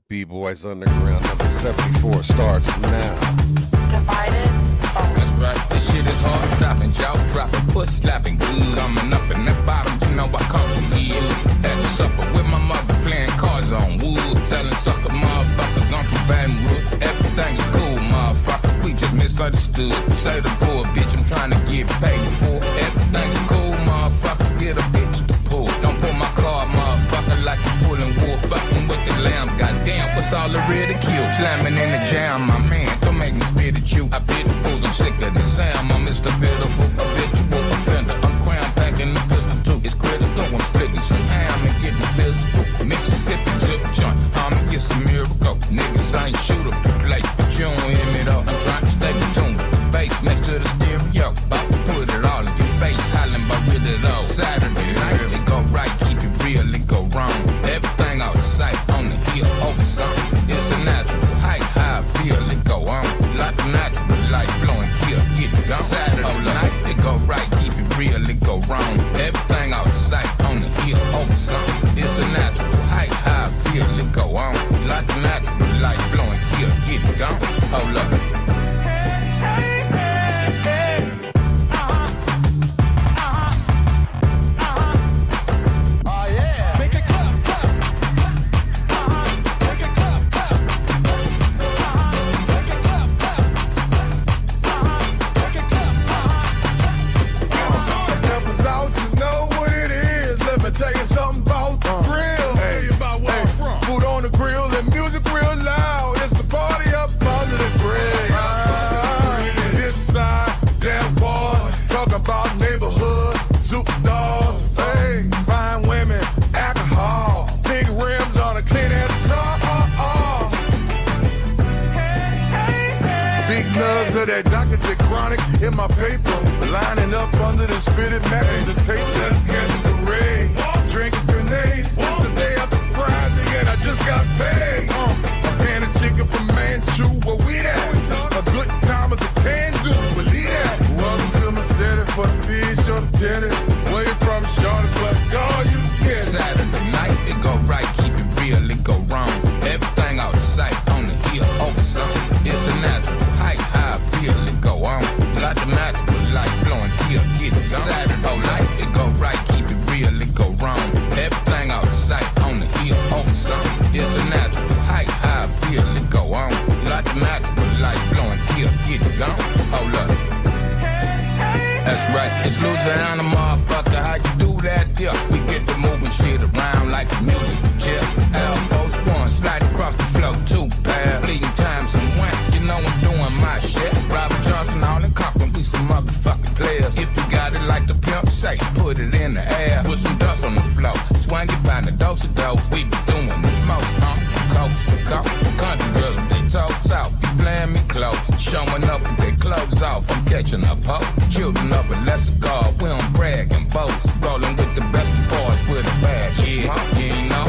B-Boys Underground number 74 starts now. Divided. That's right, this shit is hard stopping, jaw dropping, foot slapping, good. Coming up in that bottom, you know I come from here. At the supper with my mother playing cards on wood. Telling sucker motherfuckers I'm from Baton Rouge. Everything is cool, motherfucker, we just misunderstood. Say the poor bitch, I'm trying to get paid for. Everything is cool, motherfucker, get a bitch to pull. Don't pull my card, motherfucker, like you pulling wool. Fucking with the lamb, goddamn, what's all the ridicule? Slamming in the jam, my man, don't make me spit at you. I bit the fools, I'm sicker than Sam, I'm Mr. Pitiful, habitual offender. I'm crown packing the pistol too. It's critical, I'm spitting some ham and getting physical. Mississippi drip joint, homie, it's a miracle. Niggas ain't shoot up the place, but you don't hear me though. I'm trying to stay tuned with the bass next to the stereo. About to put it all in your face, hollering about with it all. Saturday night, it go right, keep it real, it go wrong. Everything out of sight, on the hill, over something. It's a natural height, how I feel, it go on. Like a natural light blowing, kill, get it gone. Saturday night, it go right, keep it real, it go wrong. Everything out of sight, on the hill, over something. It's a natural height, how I feel, it go on. Like a natural light blowing, kill, get it gone. Hold up. In my paper, lining up under the spitted matching the tape. Let's catch the raid, drinking grenades. It's the day after Friday and I just got paid. A pan of chicken from Manchu, where we at? A good time as a can do, believe that. Welcome to my city for the beach or the tennis. Where you from, Sean? It's like, oh, you get it. Saturday night, it go right, keep it real, it go wrong. Everything out of sight, on the hill, over something. It's a natural height, how I feel, it go on. Like a natural light blowing, kill, get it gone. Saturday night, it go right, keep it real, it go wrong. Everything out of sight, on the hill, over something. It's a natural height, how I feel, it go on. Like a natural light blowing, kill, get it gone. Hold up. That's right, it's Louisiana, motherfucker, how you do that, yeah? We get the moving shit around like the music, yeah. Air Force One, slide across the floor, 2 pair. Bleeding time, some wank, you know I'm doing my shit. Robert Johnson, all in Compton, we some motherfucking players. If you got it like the pimp say, put it in the air. Put some dust on the floor, swing it by the dose of dose. We be doing the most, from coast to coast. Country girls with their toes out, be playing me close. Showing up with their clothes off, I'm catching a post. Children of a lesser guard, we don't brag and boast. Rolling with the best boys with a bag, yeah, you know.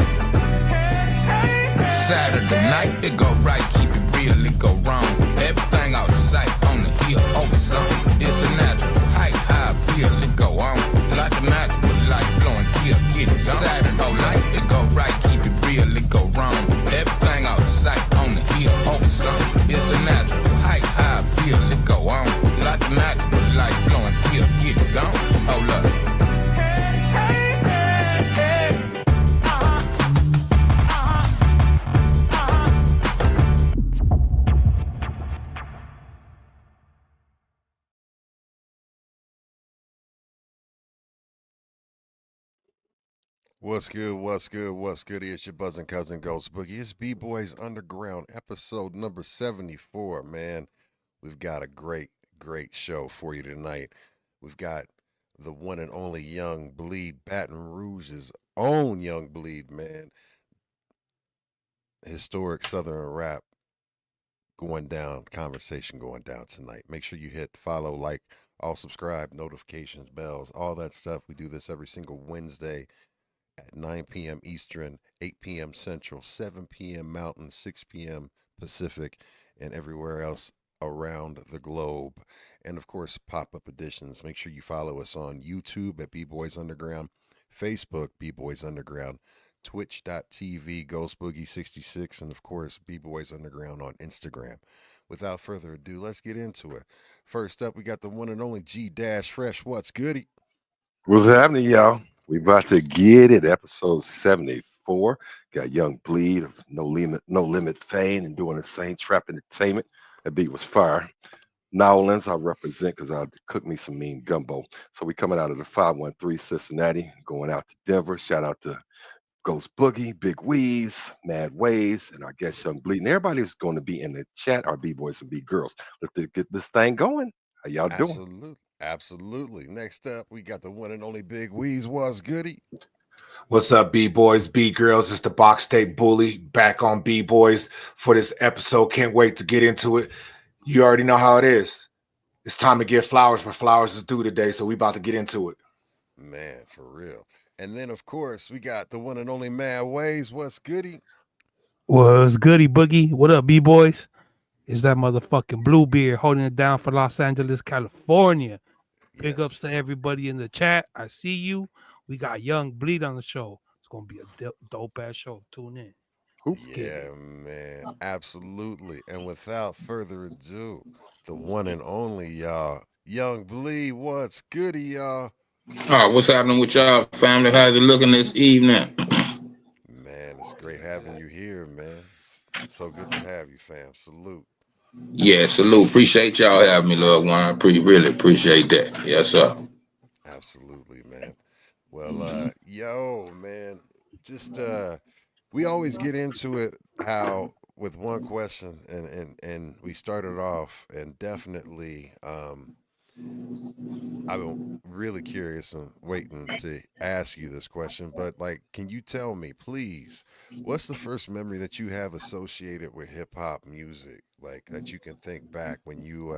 Saturday night, it go right, keep it real, it go wrong. Everything out of sight, on the hill, over something. It's a natural height, how I feel, it go on. Like a natural light blowing, kill, get it gone. Saturday night, it go right, keep it real, it go wrong. Everything out of sight, on the hill, over something. It's a natural height, how I feel, it go on. Like a natural light blowing, kill, get it gone. Hold up. What's good, what's good, what's good? It's your buzzing cousin Ghost Boogie. It's B-Boys Underground, episode number 74, man. We've got a great show for you tonight. We've got the one and only Young Bleed, Baton Rouge's own Young Bleed, man. Historic Southern rap going down, conversation going down tonight. Make sure you hit follow, like, all subscribe, notifications, bells, all that stuff. We do this every single Wednesday at 9 p.m. Eastern, 8 p.m. Central, 7 p.m. Mountain, 6 p.m. Pacific, and everywhere else around the globe. And of course, pop-up editions. Make sure you follow us on YouTube at B-Boys Underground, Facebook, B-Boys Underground, twitch.tv, ghostboogie66, and of course, B-Boys Underground on Instagram. Without further ado, let's get into it. First up, we got the one and only G Dash Fresh. What's goody? What's happening, y'all? We about to get it. Episode 74. Got Young Bleed of No Limit Fame and doing the same trap entertainment. That beat was fire. New Orleans, I represent because I cook me some mean gumbo. So we coming out of the 513 Cincinnati, going out to Denver. Shout out to Ghost Boogie, Big Weaves, Mad Ways, and our guest Young Bleed. And everybody who's going to be in the chat are B-boys and B-girls. Get this thing going. How y'all doing? Absolutely. Absolutely. Next up, we got the one and only Big Weez. What's goody? What's up, B-boys, B-girls? It's the Box State Bully back on B-boys for this episode. Can't wait to get into it. You already know how it is. It's time to give flowers where flowers is due today, so we about to get into it. Man, for real. And then, of course, we got the one and only Mad Ways. What's goody? Was goody boogie? What up, b boys? Is that motherfucking Bluebeard holding it down for Los Angeles, California? Big ups to Yes. everybody in the chat. I see you. We got Young Bleed on the show. It's gonna be a dope ass show. Tune in. Who? Let's get Yeah, it. man. Absolutely. And without further ado, the one and only, y'all. Young Bleed. What's goody, y'all? All right, what's happening with y'all, family? How's it looking this evening? Man, it's great having you here, man. It's so good to have you, fam. Salute. Yeah, salute. Appreciate y'all having me, loved one. Really appreciate that. Yes, sir. Absolutely, man. Well, yo, man, just we always get into it how with one question and we started off and definitely I'm really curious and waiting to ask you this question, but like can you tell me please what's the first memory that you have associated with hip hop music like that you can think back when you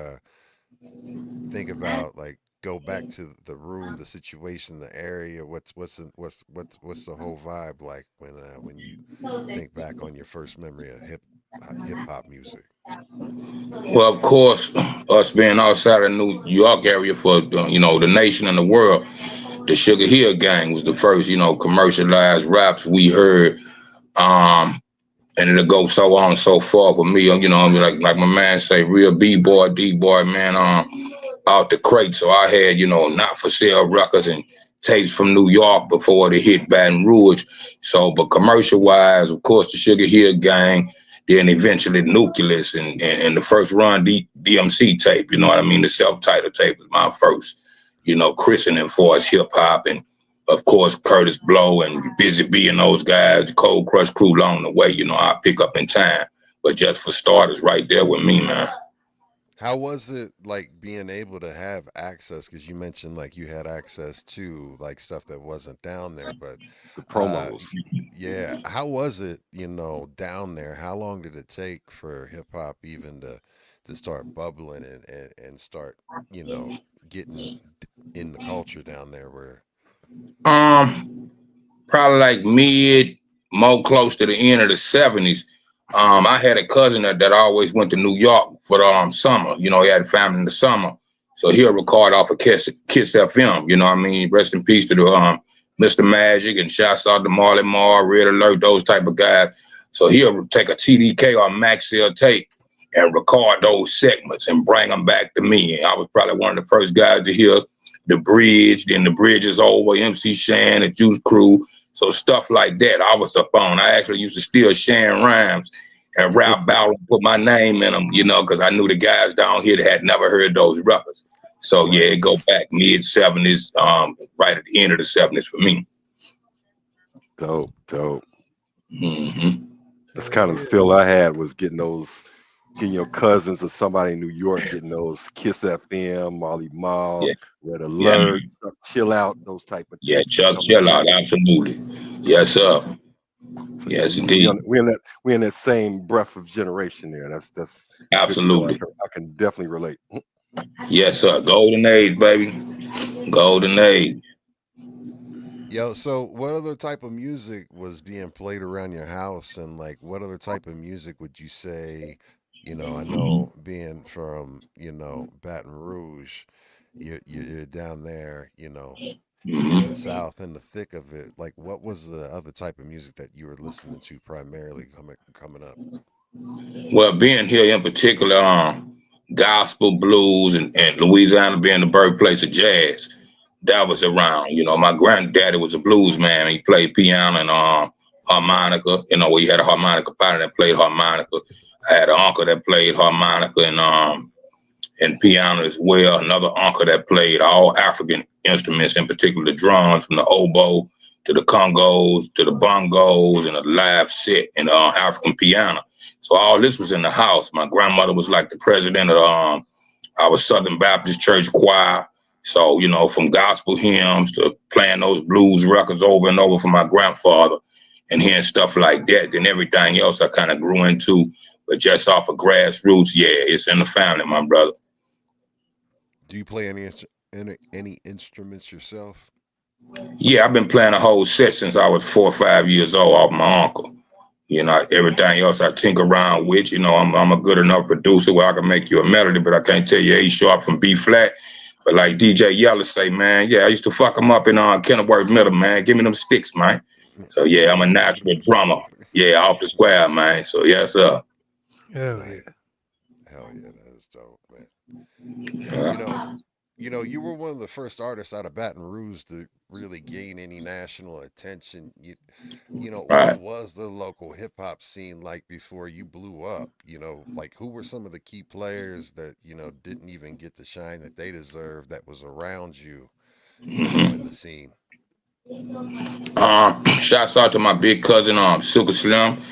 think about like go back to the room, the situation, the area. What's the whole vibe like when you think back on your first memory of hip hop music? Well, of course, us being outside of New York area for the nation and the world, the Sugar Hill Gang was the first commercialized raps we heard. Um, and it'll go so on and so forth for me. Like my man say, real B boy, D boy, man. Out the crate. So I had, not for sale records and tapes from New York before they hit Baton Rouge. So, but commercial wise, of course, the Sugar Hill Gang, then eventually Nucleus and the first run DMC tape, you know what I mean? The self titled tape was my first, christening for us hip hop. And of course, Curtis Blow and Busy B and those guys, the Cold Crush crew along the way, I pick up in time. But just for starters, right there with me, man. How was it like being able to have access? Because you mentioned like you had access to like stuff that wasn't down there, but The uh, promos. y- yeah, how was it? Down there. How long did it take for hip hop even to start bubbling and start you know getting in the culture down there? Where Um, Probably like mid, more close to the end of the '70s. I had a cousin that always went to New York for the summer. He had family in the summer, so he'll record off of Kiss FM. You know what I mean? Rest in peace to the Mr. Magic and shouts out to Marley Marl, Red Alert, those type of guys. So he'll take a TDK or Maxell tape and record those segments and bring them back to me. And I was probably one of the first guys to hear the bridge. Then the bridge is over. MC Shan, the Juice Crew. So stuff like that, I was up on. I actually used to steal Shan rhymes and rap battle and put my name in them, because I knew the guys down here that had never heard those records. So yeah, right? it go back mid '70s, right at the end of the '70s for me. Dope, dope. Hmm. That's Hell kind of the yeah. feel I had was getting your cousins or somebody in New York getting those Kiss FM, Molly Mall, Yeah, Red yeah, Alert, man. Chill Out, those type of Yeah, tapes Chuck coming Chill through. Out, absolutely. Yes, sir. So yeah, Yes, we indeed. on we in that same breath of generation there. That's good stuff. Absolutely. I can definitely relate. Yes, sir. Golden age, baby. Golden age. Absolutely. Yo, so what other type of music was being played around your house, and like what other type of music would you say? I know being from Baton Rouge, you're down there. in the Mhm. South, in the thick of it. Like, what was the other type of music that you were listening to primarily coming up? Well, being here in particular, gospel, blues, and Louisiana being the birthplace of jazz, that was around. You know, my granddaddy was a blues man. He played piano and harmonica. You know, we had a harmonica partner that played harmonica. I had an uncle that played harmonica and piano as well. Another uncle that played all African instruments, in particular the drums, from the oboe to the congos to the bongos and a live set and African piano. So all this was in the house. My grandmother was like the president of our Southern Baptist Church choir. So, you know, from gospel hymns to playing those blues records over and over for my grandfather and hearing stuff like that, then everything else I kind of grew into. But just off of grassroots, yeah, it's in the family, my brother. Do you play any instruments yourself? Yeah, I've been playing a whole set since I was 4 or 5 years old off my uncle. You know, everything else I tinker around with. You know, I'm a good enough producer where I can make you a melody, but I can't tell you A sharp from B flat. But like DJ Yella say, man, yeah, I used to fuck him up in Kenilworth Middle, man. Give me them sticks, man. So yeah, I'm a natural drummer. Yeah, off the square, man. So yes, sir. Hell Nice. yeah. Hell yeah, that is dope, man. You Yeah. know, you were one of the first artists out of Baton Rouge to really gain any national attention. What Right. was the local hip hop scene like before you blew up? Like who were some of the key players that, didn't even get the shine that they deserved that was around you, in the scene? Shouts out to my big cousin, Silker Slim,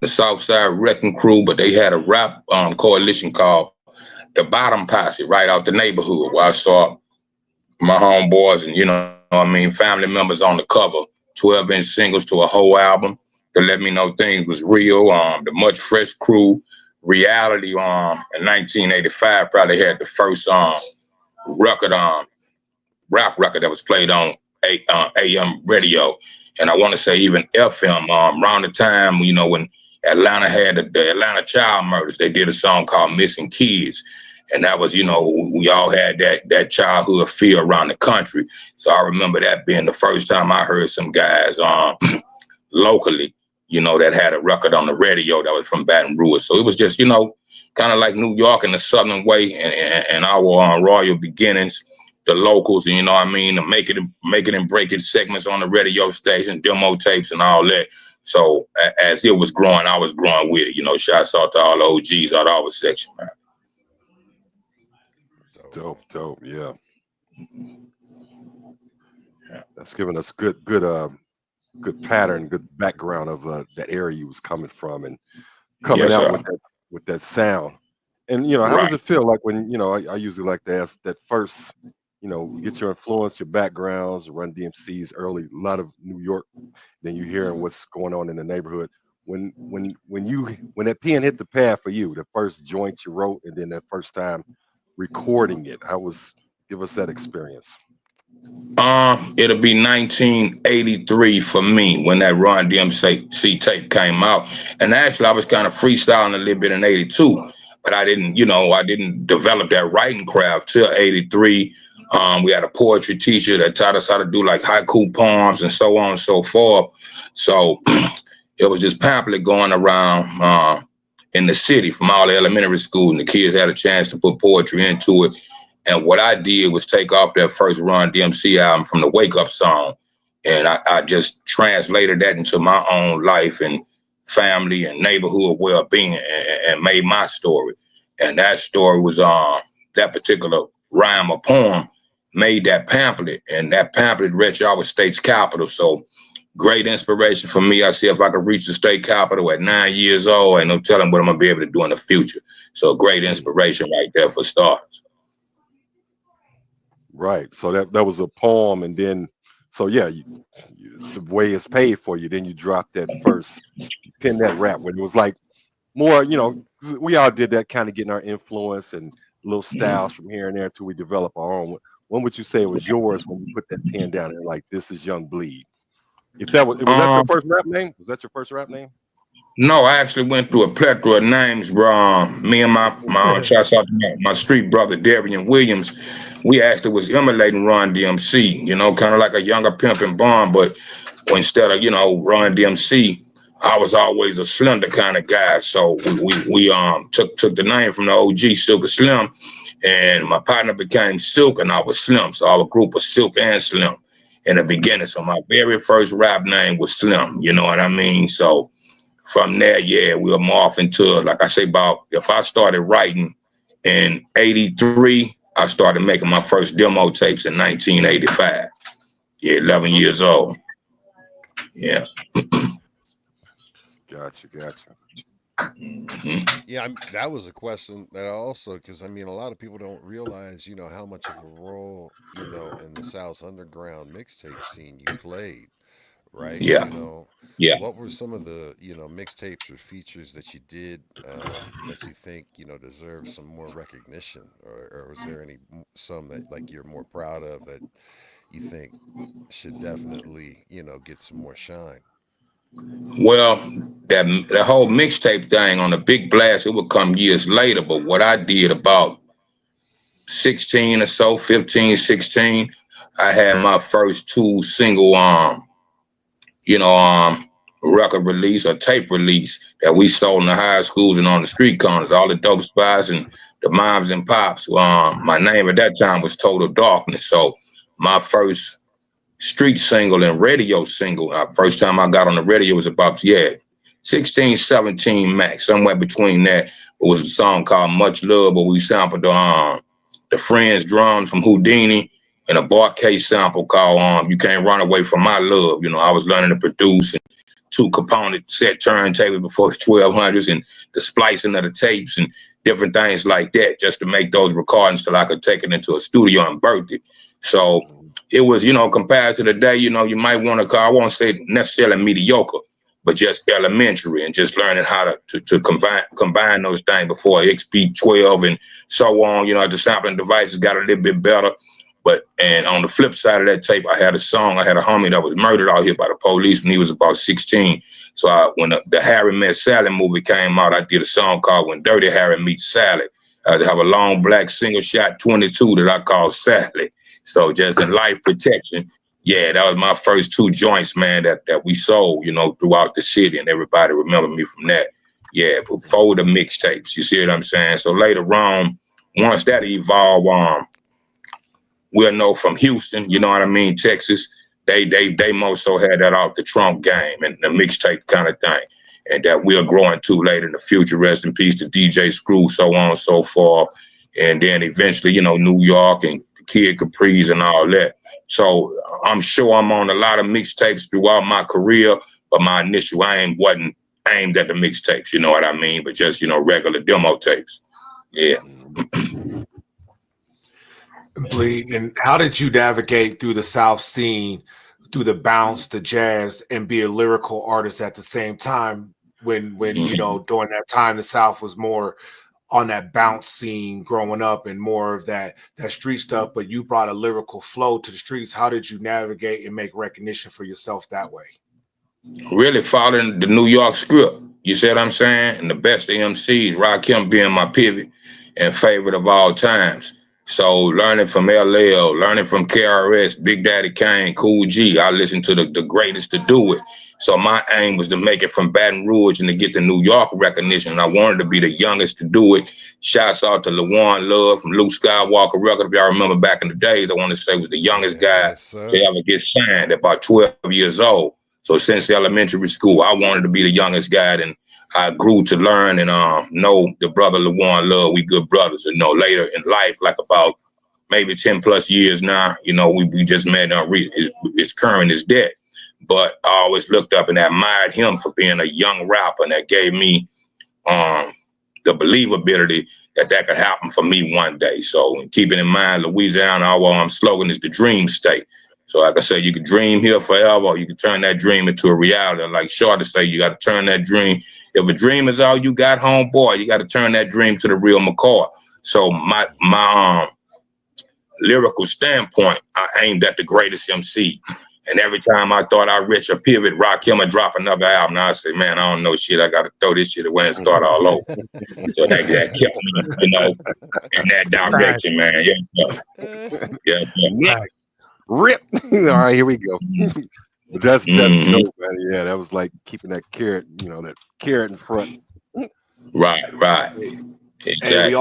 the Southside Wrecking Crew, but they had a rap coalition called the Bottom Posse right out the neighborhood where I saw my homeboys and, I mean, family members on the cover, 12-inch singles to a whole album to let me know things was real. The Much Fresh Crew, Reality in 1985 probably had the first record rap record that was played on AM radio, and I want to say even FM. Around the time when Atlanta had the Atlanta child murders, they did a song called "Missing Kids," and that was we all had that childhood fear around the country. So I remember that being the first time I heard some guys locally, that had a record on the radio that was from Baton Rouge. So it was just kind of like New York in the Southern way, and our royal beginnings, the locals, and I mean, the make it and break it segments on the radio station, demo tapes, and all that. So as it was growing, I was growing with it. Shouts out to all the OGs out of our section, man. Dope, Dope, man. dope. Yeah, Yeah. that's giving us good pattern, good background of that area you was coming from and coming Yes, out sir. with that sound. And how does Right. it feel like when I usually like to ask that first, you get your influence, your backgrounds, Run DMC's early, a lot of New York, then you hearing what's going on in the neighborhood. When that pen hit the pad for you, the first joint you wrote, and then that first time recording it, how was give us that experience? It'll be 1983 for me when that Run DMC tape came out. And actually, I was kind of freestyling a little bit in '82, but I didn't develop that writing craft till '83. We had a poetry teacher that taught us how to do like haiku poems and so on and so forth. So it was just pamphlet going around in the city from all the elementary schools, and the kids had a chance to put poetry into it. And what I did was take off that first Run DMC album from the Wake Up song, and I just translated that into my own life and family and neighborhood well-being, and made my story. And that story was that particular rhyme or poem made that pamphlet, and that pamphlet reached our state's capital. So great inspiration for me. I see if I could reach the state capital at 9 years old, and no telling what I'm gonna be able to do in the future. So great Mm, inspiration right there for starters. right. So that was a poem, and then so yeah, the way it's paid for you. Then you drop that first, you pin that rap when it was like more, 'cause we all did that kind of getting our influence and little styles from here and there until we develop our own. When would you say it was yours when you put that pen down and like this is Young Bleed? If that was that your Um, first rap name? Was that your first rap name? no, I actually went through a plethora of names, bro. Me and my shouts out to my street brother Darian Williams. we actually was emulating Run DMC, you know, kind of like a younger Pimp and Bond, but instead of, you know, Run DMC, I was always a slender kind of guy. So we took the name from the OG Silk Slim, and my partner became Silk and I was Slim. So our group was Silk and Slim in the beginning. So my very first rap name was Slim, you know what I mean? So from there, yeah, we'll morph into, like I say, about if I started writing in 83, I started making my first demo tapes in 1985. Yeah, 11 years old. Yeah. Gotcha. Mhm. Yeah, that was a question that I also, because I mean, a lot of people don't realize, how much of a role, in the South Underground mixtape scene you played, right? Yeah. Yeah. What were some of the, mixtapes or features that you did that you think, deserve some more recognition, or was there some that like you're more proud of that you think should definitely, get some more shine? Well, that whole mixtape thing on the Big Blast, it would come years later. But what I did about 16 or so, 15, 16, I had my first two single you know, record release or tape release that we sold in the high schools and on the street corners, all the dope spots and the moms and pops. My name at that time was Total Darkness. So my first street single and radio single, first time I got on the radio was about, 16, 17 max, somewhere between that. It was a song called Much Love, but we sampled the Friends drums from Houdini and a Bar-K sample called You Can't Run Away From My Love. You know, I was learning to produce and two component set turntable before the 1200s and the splicing of the tapes and different things like that just to make those recordings till I could take it into a studio and birth it. So it was, compared to the day, you might want to call, I won't say necessarily mediocre, but just elementary and just learning how to combine those things before XP12 and so on. The sampling devices got a little bit better. And on the flip side of that tape, I had a homie that was murdered out here by the police when he was about 16. So when the Harry Met Sally movie came out, I did a song called When Dirty Harry Meets Sally. I have a long black single shot 22 that I call Sally. So just in life protection, yeah, that was my first two joints, man, that we sold, throughout the city, and everybody remember me from that. Yeah, before the mixtapes, you see what I'm saying? So later on, once that evolved, we'll know from Houston, you know what I mean, Texas, they most so had that off the trunk game and the mixtape kind of thing. And that we're growing to later in the future. Rest in peace to DJ Screw, so on and so forth. And then eventually, New York and Kid Capri's and all that. So I'm sure I'm on a lot of mixtapes throughout my career, but my initial aim wasn't aimed at the mixtapes, you know what I mean? But just, regular demo tapes. Yeah. Bleed, and how did you navigate through the South scene, through the bounce, the jazz, and be a lyrical artist at the same time when during that time the South was more on that bounce scene growing up and more of that street stuff, but you brought a lyrical flow to the streets. How did you navigate and make recognition for yourself that way? Really following the New York script. You see what I'm saying? And the best of MCs, Rakim being my pivot and favorite of all times. So learning from LL, learning from KRS, Big Daddy Kane, Cool G, I listened to the greatest to do it. So my aim was to make it from Baton Rouge and to get the New York recognition. And I wanted to be the youngest to do it. Shouts out to LaJuan Love from Luke Skywalker Record. If y'all remember back in the days, I want to say was the youngest guy to ever get signed at about 12 years old. So since elementary school, I wanted to be the youngest guy, and I grew to learn and know the brother LaJuan Love. We good brothers. And later in life, like about maybe 10 plus years now, we just met. His current is dead, but I always looked up and admired him for being a young rapper, and that gave me the believability that could happen for me one day. So keeping in mind, Louisiana, our slogan is the dream state. So like I said, you can dream here forever, or you can turn that dream into a reality. Like Shorty say, you got to turn that dream. If a dream is all you got, homeboy, you got to turn that dream to the real McCoy. So my lyrical standpoint, I aimed at the greatest MC. And every time I thought I reached a pivot, Rakim would drop another album. Now I say, man, I don't know shit. I got to throw this shit away and start all over. So that kept me, in that Right. direction, man. Yeah. Next, Right. rip. All right, here we go. But that's Mm-hmm. dope, man. Yeah, that was like keeping that carrot, that carrot in front. Right. Hey, we Exactly.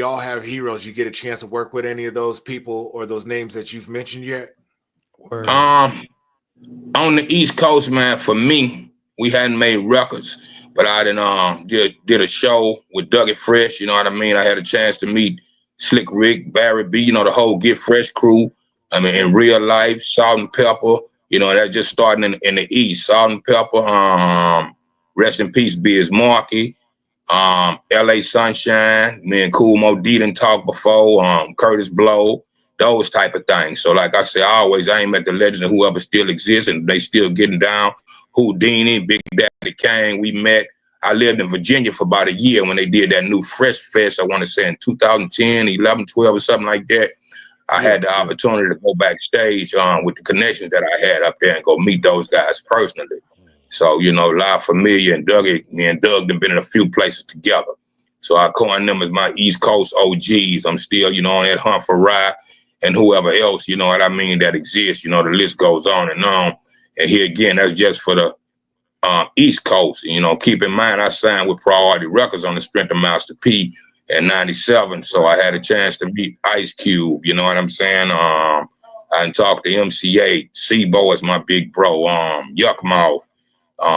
all have heroes. You get a chance to work with any of those people or those names that you've mentioned yet? Word. On the East Coast, man, for me, we hadn't made records, but I did a show with Dougie Fresh. You know what I mean? I had a chance to meet Slick Rick, Barry B. The whole Get Fresh crew. I mean, in real life, Salt and Pepper. That just starting in the East. Salt and Pepper. Rest in peace, Biz Markie. LA Sunshine, me and Cool Mo D done talked before, Curtis Blow, those type of things. So like I say, I ain't met the legend of whoever still exists and they still getting down. Houdini, Big Daddy Kane, we met. I lived in Virginia for about a year when they did that new Fresh Fest, I want to say in 2010, 11, 12 or something like that. I had the opportunity to go backstage with the connections that I had up there and go meet those guys personally. So, La Familia and Dougie, me and Doug have been in a few places together. So I coin them as my East Coast OGs. I'm still, on that hunt for Rye and whoever else, what I mean, that exists. The list goes on and on. And here again, that's just for the East Coast. Keep in mind, I signed with Priority Records on the strength of Master P in 97. So I had a chance to meet Ice Cube, you know what I'm saying? I talked to MCA, C-Bo is my big bro, Yuck Mouth.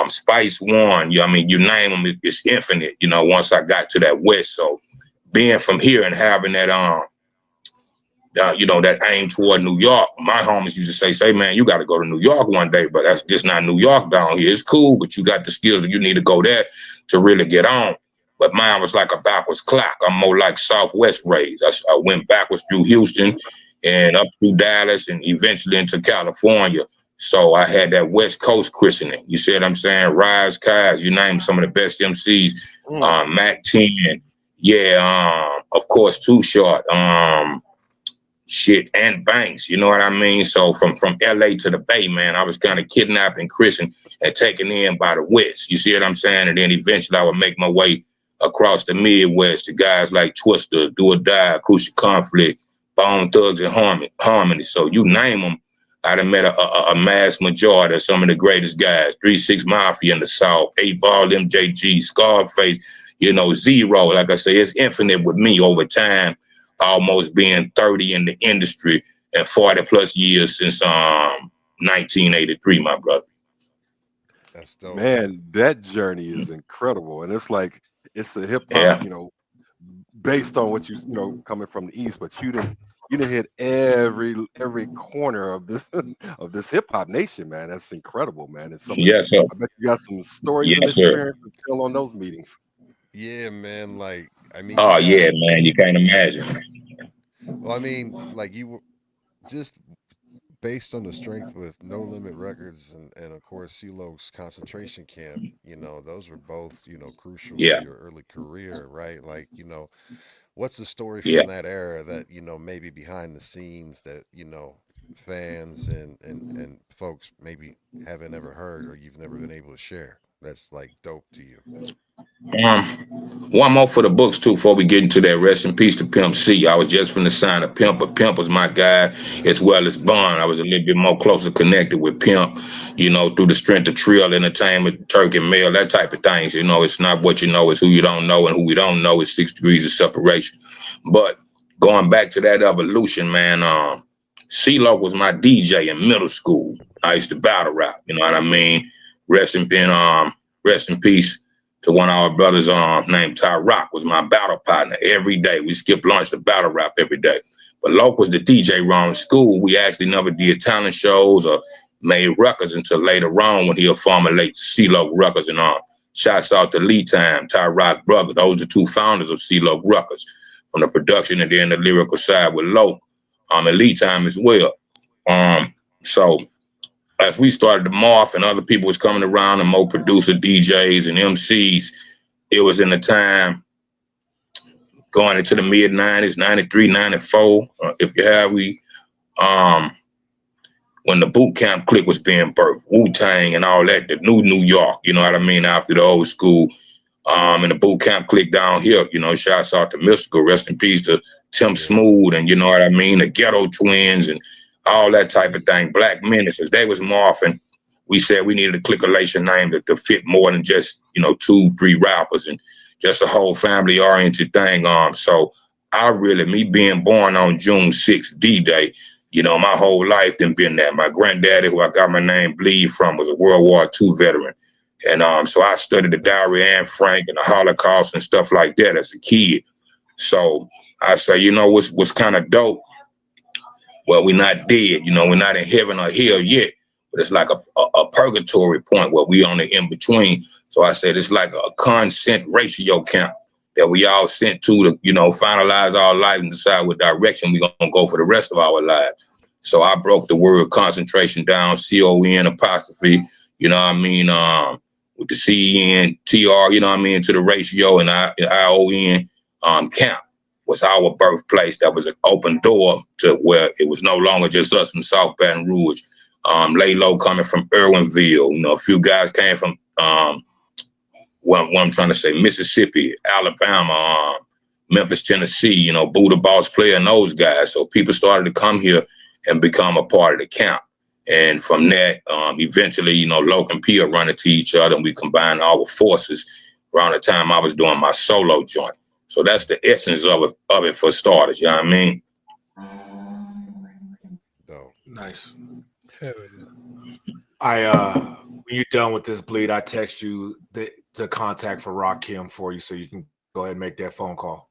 Spice One, you name them, it's infinite, once I got to that West. So being from here and having that, that aim toward New York, my homies used to say, man, you got to go to New York one day, but it's not New York down here. It's cool, but you got the skills and you need to go there to really get on. But mine was like a backwards clock. I'm more like Southwest raised. I went backwards through Houston and up through Dallas and eventually into California. So I had that West Coast christening. You see what I'm saying? Rise, Kaz, you name some of the best MCs. Mac 10, of course, Too Short, and Banks. You know what I mean? So from LA to the Bay, man, I was kind of kidnapped and christened and taken in by the West. You see what I'm saying? And then eventually I would make my way across the Midwest to guys like Twister, Do or Die, Crucial Conflict, Bone Thugs and Harmony. So you name them. I done met a mass majority of some of the greatest guys. 3-6 Mafia in the South, 8 Ball, MJG, Scarface, Zero. Like I say, it's infinite with me over time, almost being 30 in the industry and 40 plus years since 1983, my brother. That's dope. Man, that journey is incredible. And it's like, it's a hip hop, based on what coming from the East, but you didn't hit every corner of this of this hip hop nation, man. That's incredible, man. And Yes, sir. I bet you got some stories Yes, and sir. experience to tell on those meetings. Yeah, man. Like, Oh, yeah, man. You can't imagine. Well, like you were just based on the strength with No Limit Records and of course CeeLo's concentration camp, those were both, crucial Yeah. to your early career, right? Like, what's the story Yeah. from that era that, maybe behind the scenes that, fans and folks maybe haven't ever heard or you've never been able to share that's like dope to you? One more for the books too before we get into that. Rest in peace to Pimp C. I was just from the sign of Pimp, but Pimp was my guy as well as Bun. I was a little bit more closer connected with Pimp, through the strength of Trill Entertainment, Turkey Mail, that type of things. It's not what you know, it's who you don't know, and who we don't know is 6 degrees of separation. But going back to that evolution, man, CeeLo was my DJ in middle school. I used to battle rap, you know what I mean? Rest in peace to one of our brothers named Ty Rock was my battle partner every day. We skipped lunch to battle rap every day. But Loke was the DJ around school. We actually never did talent shows or made records until later on when he'll formulate CeeLo Records and all. Shouts out to Lee Time, Ty Rock brother. Those are the two founders of CeeLo Records, from the production and then the lyrical side with Loke, and Lee Time as well. So as we started to morph and other people was coming around and more producer DJs and MCs, it was in the time going into the mid 90s, 93, 94. If you have, we when the boot camp clique was being birthed, Wu-Tang and all that, the New York, you know what I mean, after the old school. And the boot camp clique down here, you know, shouts out to Mystical, rest in peace to Tim Yeah. Smooth, and you know what I mean, the Ghetto Twins and all that type of thing. Black Menaces, they was morphing. We said we needed a clickation name to fit more than just, you know, 2-3 rappers and just a whole family oriented thing. So I really, me being born on June 6th, D-Day, you know, my whole life done been that. My granddaddy, who I got my name Bleed from, was a World War II veteran. And so I studied the Diary Anne Frank and the Holocaust and stuff like that as a kid. So I say, you know, what's kind of dope? Well, we're not dead, you know, we're not in heaven or hell yet, but it's like a purgatory point where we on the in between. So I said it's like a consent ratio camp that we all sent to, you know, finalize our life and decide what direction we're gonna go for the rest of our lives. So I broke the word concentration down, CON apostrophe, you know what I mean, with the CENTR, you know what I mean, to the ratio, and ION, camp was our birthplace. That was an open door to where it was no longer just us from South Baton Rouge. Lay Low coming from Irwinville. You know, a few guys came from what I'm trying to say, Mississippi, Alabama, Memphis, Tennessee, you know, Buddha Boss Player and those guys. So people started to come here and become a part of the camp. And from that, eventually, you know, Loc and P are running to each other, and we combined our forces around the time I was doing my solo joint. So that's the essence of it for starters, you know what I mean? Dope. Nice. Hell When you're done with this bleed, I text you the contact for Rakim for you, so you can go ahead and make that phone call.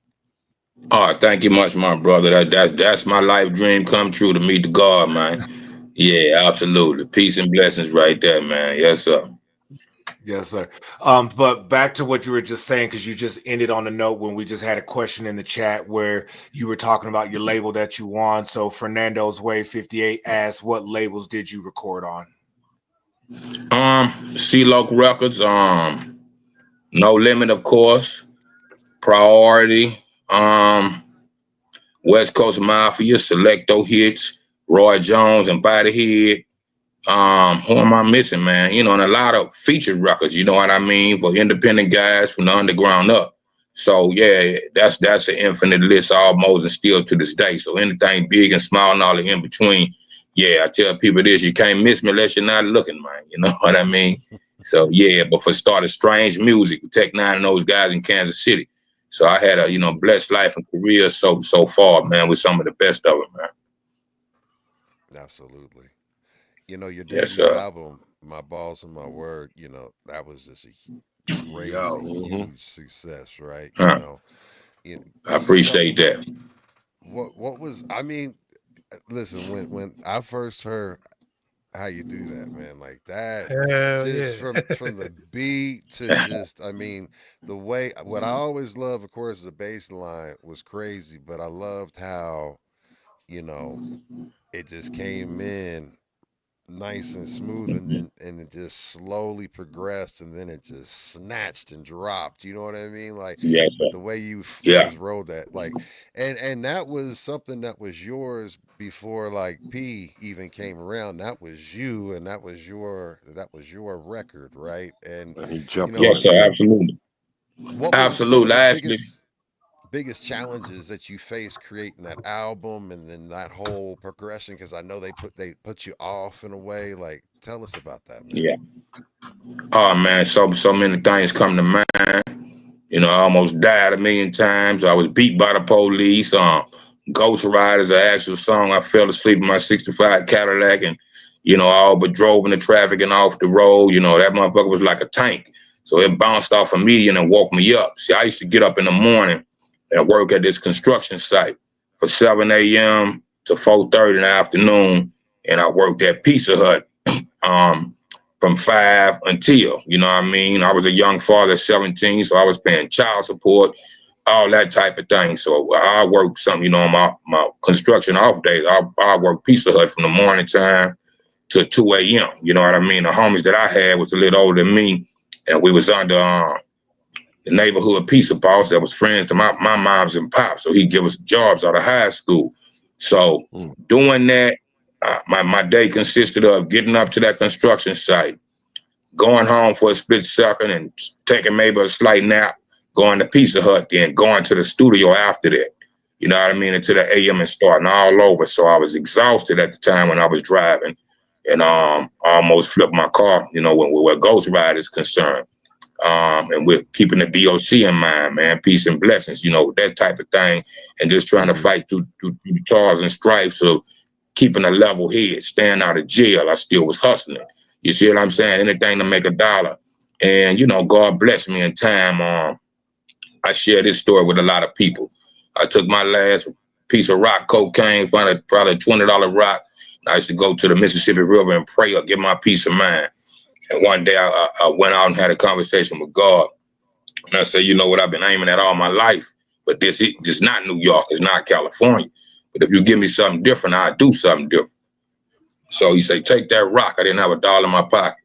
All right, thank you much, my brother. That's my life dream come true, to meet the God, man. Yeah, absolutely. Peace and blessings right there, man. Yes, sir. Yes, sir. But back to what you were just saying, because you just ended on a note when we just had a question in the chat where you were talking about your label that you on. So Fernando's Way 58 asked, what labels did you record on? C-Loc Records, No Limit, of course, Priority, West Coast Mafia, Selecto Hits, Roy Jones and Bodyhead. Who am I missing, man? You know, and a lot of featured records, you know what I mean, for independent guys from the underground up. So yeah, that's an infinite list almost, and still to this day. So anything big and small and all in between, yeah, I tell people this, you can't miss me unless you're not looking, man. You know what I mean? So yeah, but for started Strange Music, Tech Nine and those guys in Kansas City. So I had a, you know, blessed life and career so far, man, with some of the best of it, man. Absolutely. You know, your Yes, debut sir. album, My Balls and My Word, you know, that was just a Yo. crazy, huge success, right? You Huh. know, I can you talk appreciate about that. what was? I mean, listen, when I first heard how you do that, man, like that, just yeah. from the beat to just, I mean, the way what I always love, of course, the bass line was crazy, but I loved how, you know, it just came in nice and smooth, and then and it just slowly progressed, and then it just snatched and dropped, you know what I mean, like, Yes, but sir. the way you Yeah. just wrote that, like, and that was something that was yours before like P even came around. That was you, and that was your record, right? And And he you jumped know, Yes, on it. sir. Absolutely. what was some of Absolutely. the I actually, biggest challenges that you faced creating that album and then that whole progression, because I know they put you off in a way, like, tell us about that, man. yeah. Oh man, so many things come to mind. You know, I almost died a million times. I was beat by the police. Ghost Ride is an actual song. I fell asleep in my 65 Cadillac and, you know, all but drove into traffic and off the road. You know, that motherfucker was like a tank. So it bounced off of me and it woke me up. See, I used to get up in the morning and work at this construction site for 7 a.m. to 4:30 in the afternoon. And I worked at Pizza Hut. Um, from 5 until, you know what I mean? I was a young father at 17, so I was paying child support, all that type of thing. So I worked something, you know, on my construction off days. I worked Pizza Hut from the morning time to 2 a.m. You know what I mean? The homies that I had was a little older than me, and we was under the neighborhood pizza boss that was friends to my moms and pops. So he'd give us jobs out of high school. So Mm. doing that, my day consisted of getting up to that construction site, going home for a split second and taking maybe a slight nap, going to Pizza Hut, then going to the studio after that. You know what I mean? Until the AM and starting all over. So I was exhausted at the time when I was driving and almost flipped my car, you know, where Ghost Ride is concerned. And we're keeping the DOC in mind, man, peace and blessings, you know, that type of thing. And just trying to fight through the toils and stripes of keeping a level head, staying out of jail. I still was hustling. You see what I'm saying? Anything to make a dollar. And, you know, God bless me in time. I share this story with a lot of people. I took my last piece of rock cocaine, found probably a $20 rock. And I used to go to the Mississippi River and pray or get my peace of mind. And one day I went out and had a conversation with God. And I said, you know what, I've been aiming at all my life. But this is not New York. It's not California. But if you give me something different, I'll do something different. So he said, take that rock. I didn't have $1 in my pocket.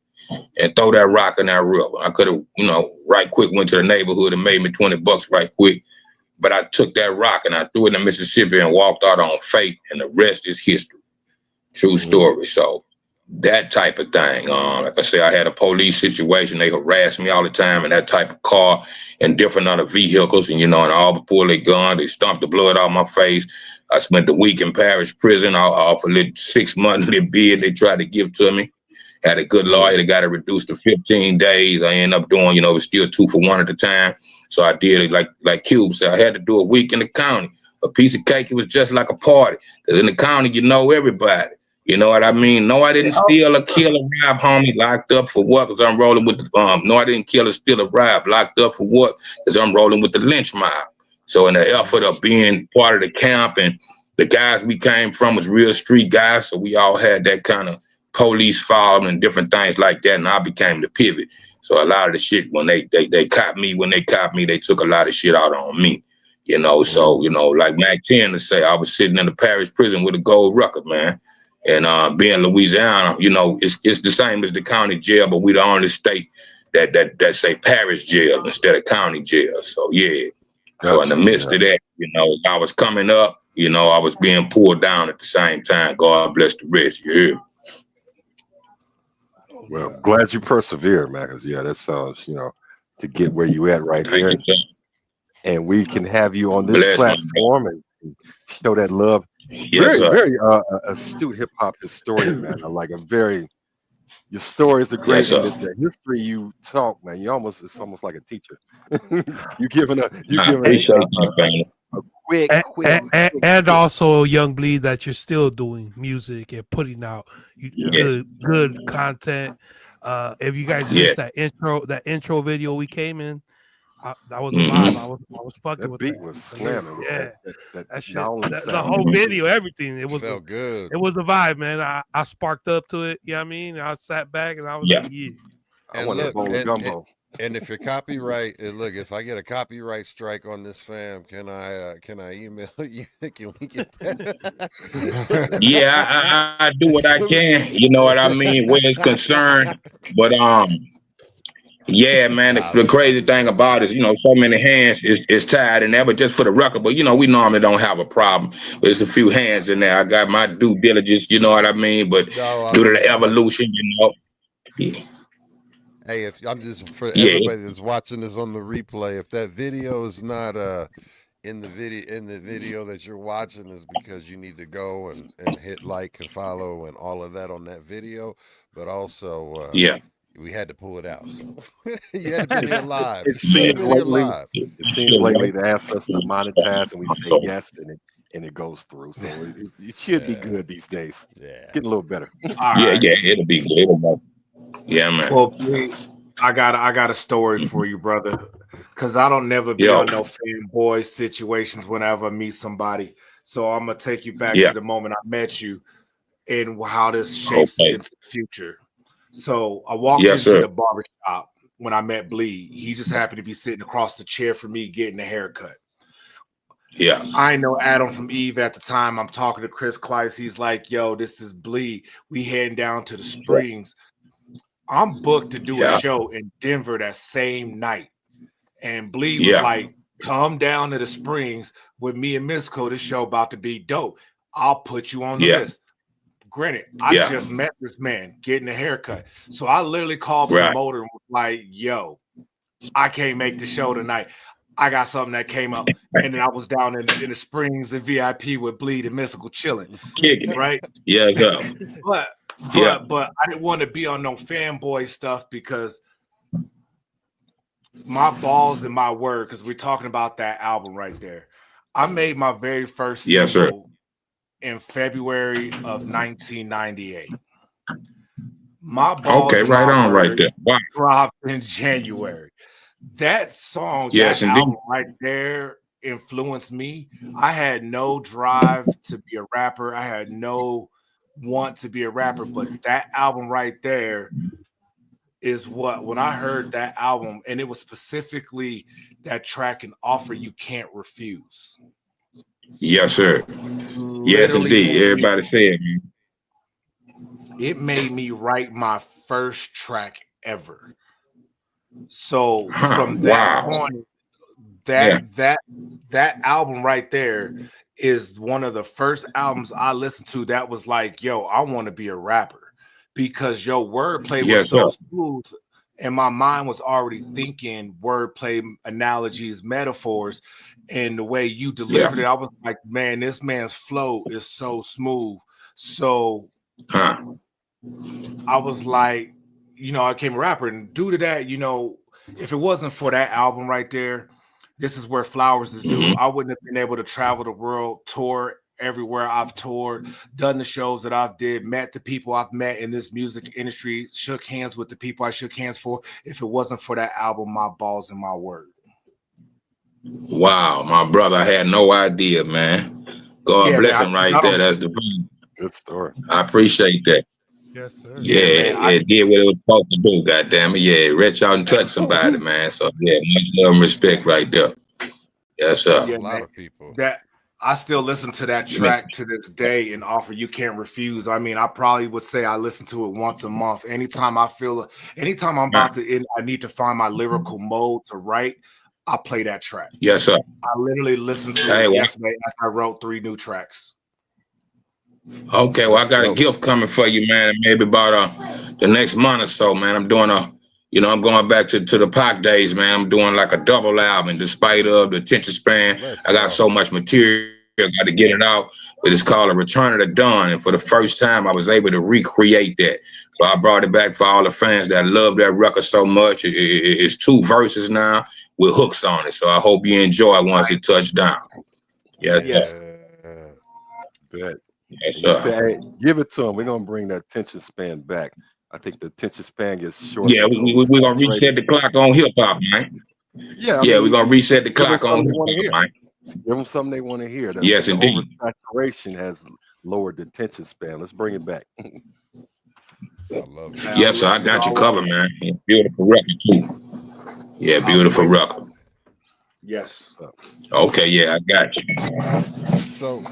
And throw that rock in that river. I could have, you know, right quick went to the neighborhood and made me $20 right quick. But I took that rock and I threw it in Mississippi and walked out on faith. And the rest is history. True story. So that type of thing. Like I say, I had a police situation. They harassed me all the time in that type of car and different other vehicles. And, you know, and all before they gone, they stomped the blood out of my face. I spent the week in parish prison. I offered a 6-month bid they tried to give to me. Had a good lawyer that got it reduced to 15 days. I ended up doing, you know, it was still 2 for 1 at the time. So I did it like Cube said. I had to do a week in the county. A piece of cake, it was just like a party. Because in the county, you know everybody. You know what I mean? No, I didn't steal or kill or rob, homie. Locked up for what? Because I'm rolling with the no, I didn't kill or steal or rob. Locked up for what? Because I'm rolling with the lynch mob. So in the effort of being part of the camp, and the guys we came from was real street guys, so we all had that kind of police following and different things like that, and I became the pivot. So a lot of the shit, when they caught me, they took a lot of shit out on me. You know, so, you know, like Mac 10 to say, I was sitting in the parish prison with a gold record, man. And being Louisiana, you know, it's the same as the county jail, but we the only state that say parish jail instead of county jail. So yeah. So in the midst of that, you know, I was coming up, you know, I was being pulled down at the same time. God bless the rest. You hear me? Well, glad you persevered, man. Because that sounds, you know, to get where you at right there, and we can have you on this platform and show that love. Yes, very astute hip hop historian, man. I like your stories are great, yes, and the history you talk, man. It's almost like a teacher. you giving a quick and also Young Bleed that you're still doing music and putting out good content. If you guys missed that intro video we came in, that was a vibe. I was fucking with beat that. was slamming. Yeah, that shit. The whole video, everything. It was felt good. It was a vibe, man. I sparked up to it. You know what I mean? I sat back and I was like, yeah. I want a bowl of gumbo. And if your copyright, look, if I get a copyright strike on this, fam, can I email you? Can we get that? Yeah, I do what I can. You know what I mean, where it's concerned. But yeah, man. The crazy thing about it is, you know, so many hands is tied in there. But just for the record, but you know, we normally don't have a problem. But there's a few hands in there. I got my due diligence. You know what I mean. But due to the evolution, you know. Hey, if I'm just for everybody that's watching this on the replay, if that video is not in the video that you're watching, is because you need to go and hit like and follow and all of that on that video. But also, we had to pull it out. So you had to be here live. It seems lately they ask us to monetize, and we say yes, and it goes through. So it should be good these days. Yeah, getting a little better. Yeah, it'll be good. Yeah, man. Well, please, I got a story for you, brother. Cause I don't never be on no fanboy situations whenever I meet somebody. So I'm gonna take you back to the moment I met you and how this shapes into the future. So I walked into the barbershop when I met Bleed. He just happened to be sitting across the chair from me getting a haircut. Yeah. I know Adam from Eve at the time. I'm talking to Chris Kleiss. He's like, yo, this is Bleed. We heading down to the Springs. I'm booked to do a show in Denver that same night. And Bleed was like, come down to the Springs with me and Mystical. This show about to be dope. I'll put you on the list. Granted, I Yeah. just met this man getting a haircut. So I literally called Right. promoter and was like, yo, I can't make the show tonight. I got something that came up. And then I was down in the Springs and VIP with Bleed and Mystical chilling. Kicking it. Right? Yeah, yeah. But I didn't want to be on no fanboy stuff because my balls and my word, because we're talking about that album right there. I made my very first Yes, sir. single in February of 1998. My balls Okay, and right my on right word there. Wow. dropped in January. That song, Yes, that indeed. album right there influenced me. I had no drive to be a rapper. I had no want to be a rapper, but that album right there is what, when I heard that album, and it was specifically that track and offer you can't refuse. Yes, sir. Yes, Literally indeed. made me, Everybody said, man. it made me write my first track ever. So from that Wow. point, Yeah. that album right there is one of the first albums I listened to that was like, yo, I want to be a rapper, because your wordplay was Yes, sir. so smooth and my mind was already thinking wordplay, analogies, metaphors, and the way you delivered it, I was like, man, this man's flow is so smooth. So Huh. I was like, I became a rapper, and due to that, if it wasn't for that album right there, this is where flowers is due. I wouldn't have been able to travel the world, tour everywhere I've toured, done the shows that I've did, met the people I've met in this music industry, shook hands with the people I shook hands for. If it wasn't for that album, my balls and my word. Wow, my brother, I had no idea, man. God Yeah, bless man. him right there. That's the Good story. I appreciate that. Yes, sir. Yeah, man. it did what it was supposed to do, goddamn it. Yeah, reach out and touch somebody, man. So yeah, much love and respect right there. Yes, sir. That's Yeah, a lot man. of people. That I still listen to that track to this day and offer you can't refuse. I mean, I probably would say I listen to it once a month. Anytime I'm about to end, I need to find my lyrical mode to write, I play that track. Yes, sir. I literally listened to Hey, it well, yesterday as I wrote 3 new tracks. okay, well, I got a gift coming for you, man. Maybe about the next month or so, man. I'm doing I'm going back to the Pac days, man. I'm doing like a double album, despite of the attention span. Let's I got go. so much material, I got to get it out. But it's called A Return of the Dawn, and for the first time, I was able to recreate that. So I brought it back for all the fans that love that record so much. It's 2 verses now with hooks on it. So I hope you enjoy it once it touches down. Yes, sir. Bet. Yes, You sir. say, hey, give it to him. We're gonna bring that attention span back. I think the attention span gets short. Yeah, we're gonna reset the clock on hip hop, man. Yeah, We're gonna reset the give them clock on something hip they want to hop, hear. man. Give them something they want to hear. Yes, The indeed. oversaturation has lowered the attention span. Let's bring it back. I love it. Yes, sir. I got you covered, man. Beautiful record too. Yeah, beautiful record. Yes. Okay, yeah, I got you. So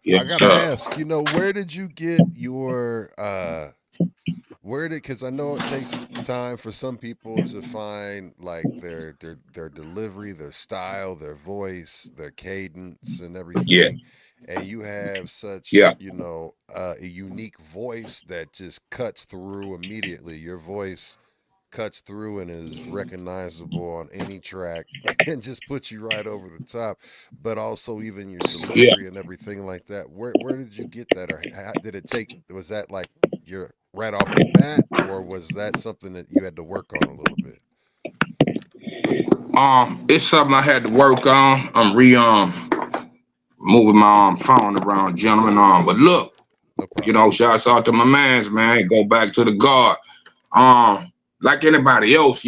Yes, I gotta sir. ask, where did you get your because I know it takes time for some people to find like their delivery, their style, their voice, their cadence and everything. And you have such, a unique voice that just cuts through immediately. Your voice cuts through and is recognizable on any track and just puts you right over the top. But also even your delivery and everything like that. Where did you get that, or did it take? Was that like your right off the bat, or was that something that you had to work on a little bit? It's something I had to work on. I'm moving my phone around, gentlemen. But look, No problem. shouts out to my mans, man. Go back to the guard. Like anybody else,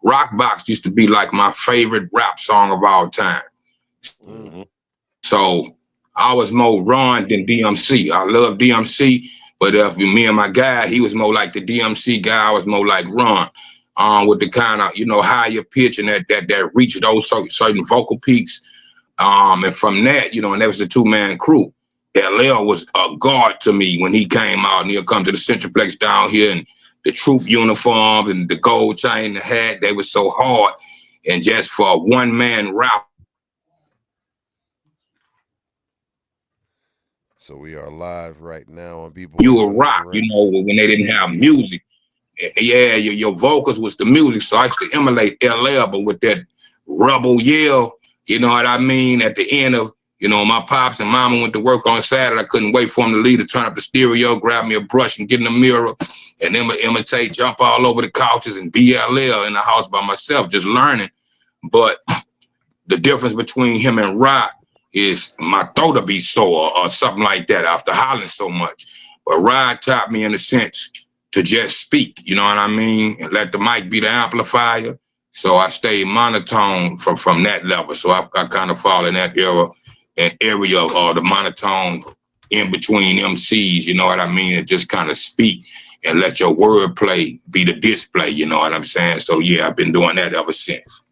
Rock Box used to be like my favorite rap song of all time. Mm-hmm. So I was more Ron than DMC. I love DMC, but if me and my guy, he was more like the DMC guy. I was more like Ron. With the kind of higher pitch and that reach those certain vocal peaks. And from that, and that was the 2-man crew. LL was a guard to me when he came out, and he'll come to the Centraplex down here, and the troop uniforms and the gold chain, the hat, they were so hard. And just for a 1-man rap. So we are live right now on B You Boys were on the rock, Gram. when they didn't have music. Yeah, your vocals was the music. So I used to emulate LL, but with that rebel yell, you know what I mean? At the end of, my pops and mama went to work on Saturday. I couldn't wait for them to leave to turn up the stereo, grab me a brush and get in the mirror and then imitate, jump all over the couches and BLL in the house by myself, just learning. But the difference between him and Rock is my throat will be sore or something like that after hollering so much. But Rod taught me in a sense to just speak, you know what I mean? And let the mic be the amplifier. So I stay monotone from that level. So I kind of fall in that area of the monotone in between MCs, you know what I mean? And just kind of speak and let your wordplay be the display, you know what I'm saying? So yeah, I've been doing that ever since.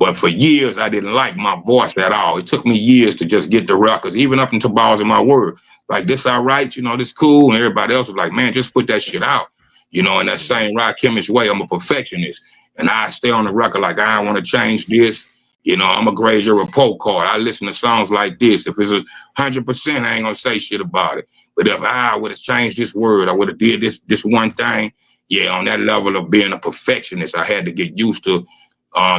But for years, I didn't like my voice at all. It took me years to just get the records, even up until Balls in My Word. Like, this all right, this cool. And everybody else was like, man, just put that shit out. In that same Rock Chemist way, I'm a perfectionist. And I stay on the record like, I don't want to change this. I'm a grade your report card. I listen to songs like this. If it's 100%, I ain't going to say shit about it. But if I would have changed this word, I would have did this one thing. Yeah, on that level of being a perfectionist, I had to get used to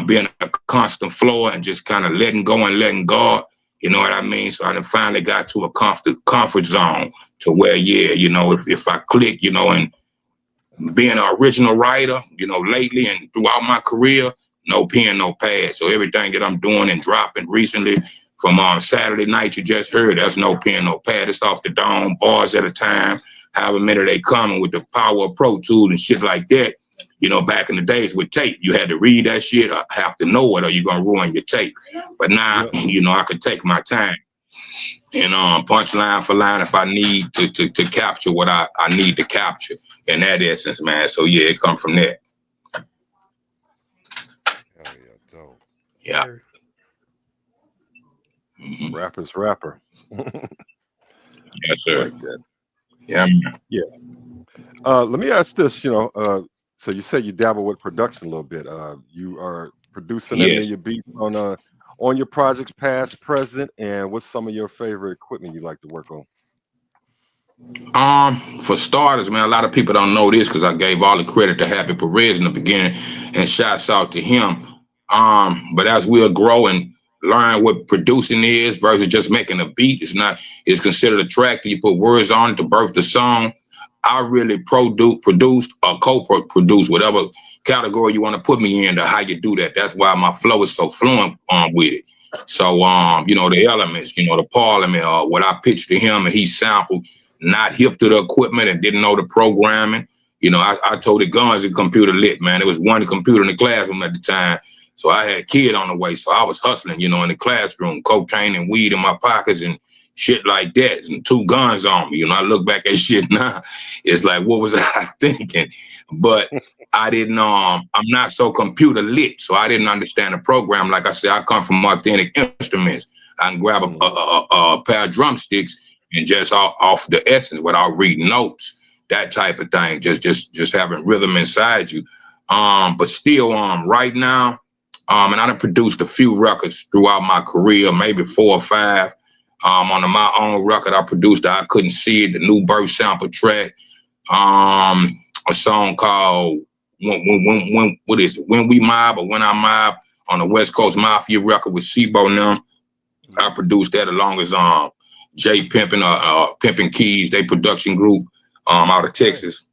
being a constant flow and just kind of letting go and letting God, you know what I mean? So I finally got to a comfort zone to where, yeah, if I click, and being an original writer, lately and throughout my career, no pen, no pad. So everything that I'm doing and dropping recently from Saturday night, you just heard, that's no pen, no pad. It's off the dome, bars at a time, however many they coming with the power of Pro Tools and shit like that. Back in the days with tape, you had to read that shit or have to know it or you're going to ruin your tape. But now, I could take my time and punchline for line if I need to capture what I need to capture in that essence, man. So, yeah, it come from that. Hell yeah, dope. Yeah. Rapper's rapper. Yes, sir. Like that. Yeah, man. Yeah. Let me ask this, so you say you dabble with production a little bit. You are producing any of your beats on your projects, past, present, and what's some of your favorite equipment you like to work on? For starters, man, a lot of people don't know this because I gave all the credit to Happy Perez in the beginning, and shouts out to him. But as we'll grow and learn what producing is versus just making a beat, it's considered a track that you put words on it to birth the song. I really produced or co-produced, whatever category you want to put me in, to how you do that. That's why my flow is so fluent with it. So, the elements, the parliament, what I pitched to him and he sampled, not hip to the equipment and didn't know the programming. I told the guns and computer lit, man. There was one computer in the classroom at the time. So I had a kid on the way. So I was hustling, in the classroom, cocaine and weed in my pockets and shit like that, and 2 guns on me. I look back at shit now, it's like, what was I thinking? But I didn't, I'm not so computer lit, so I didn't understand the program. Like I said, I come from authentic instruments. I can grab a pair of drumsticks and just off the essence without reading notes, that type of thing, just having rhythm inside you. But still, right now, and I done produced a few records throughout my career, maybe 4 or 5. On my own record, I produced I Couldn't See It, the New Birth sample track. A song called what is it? When We Mob or When I Mob on the West Coast Mafia record with Sibo and them. I produced that along with Jay Pimpin' Pimpin' Keys, they production group out of Texas.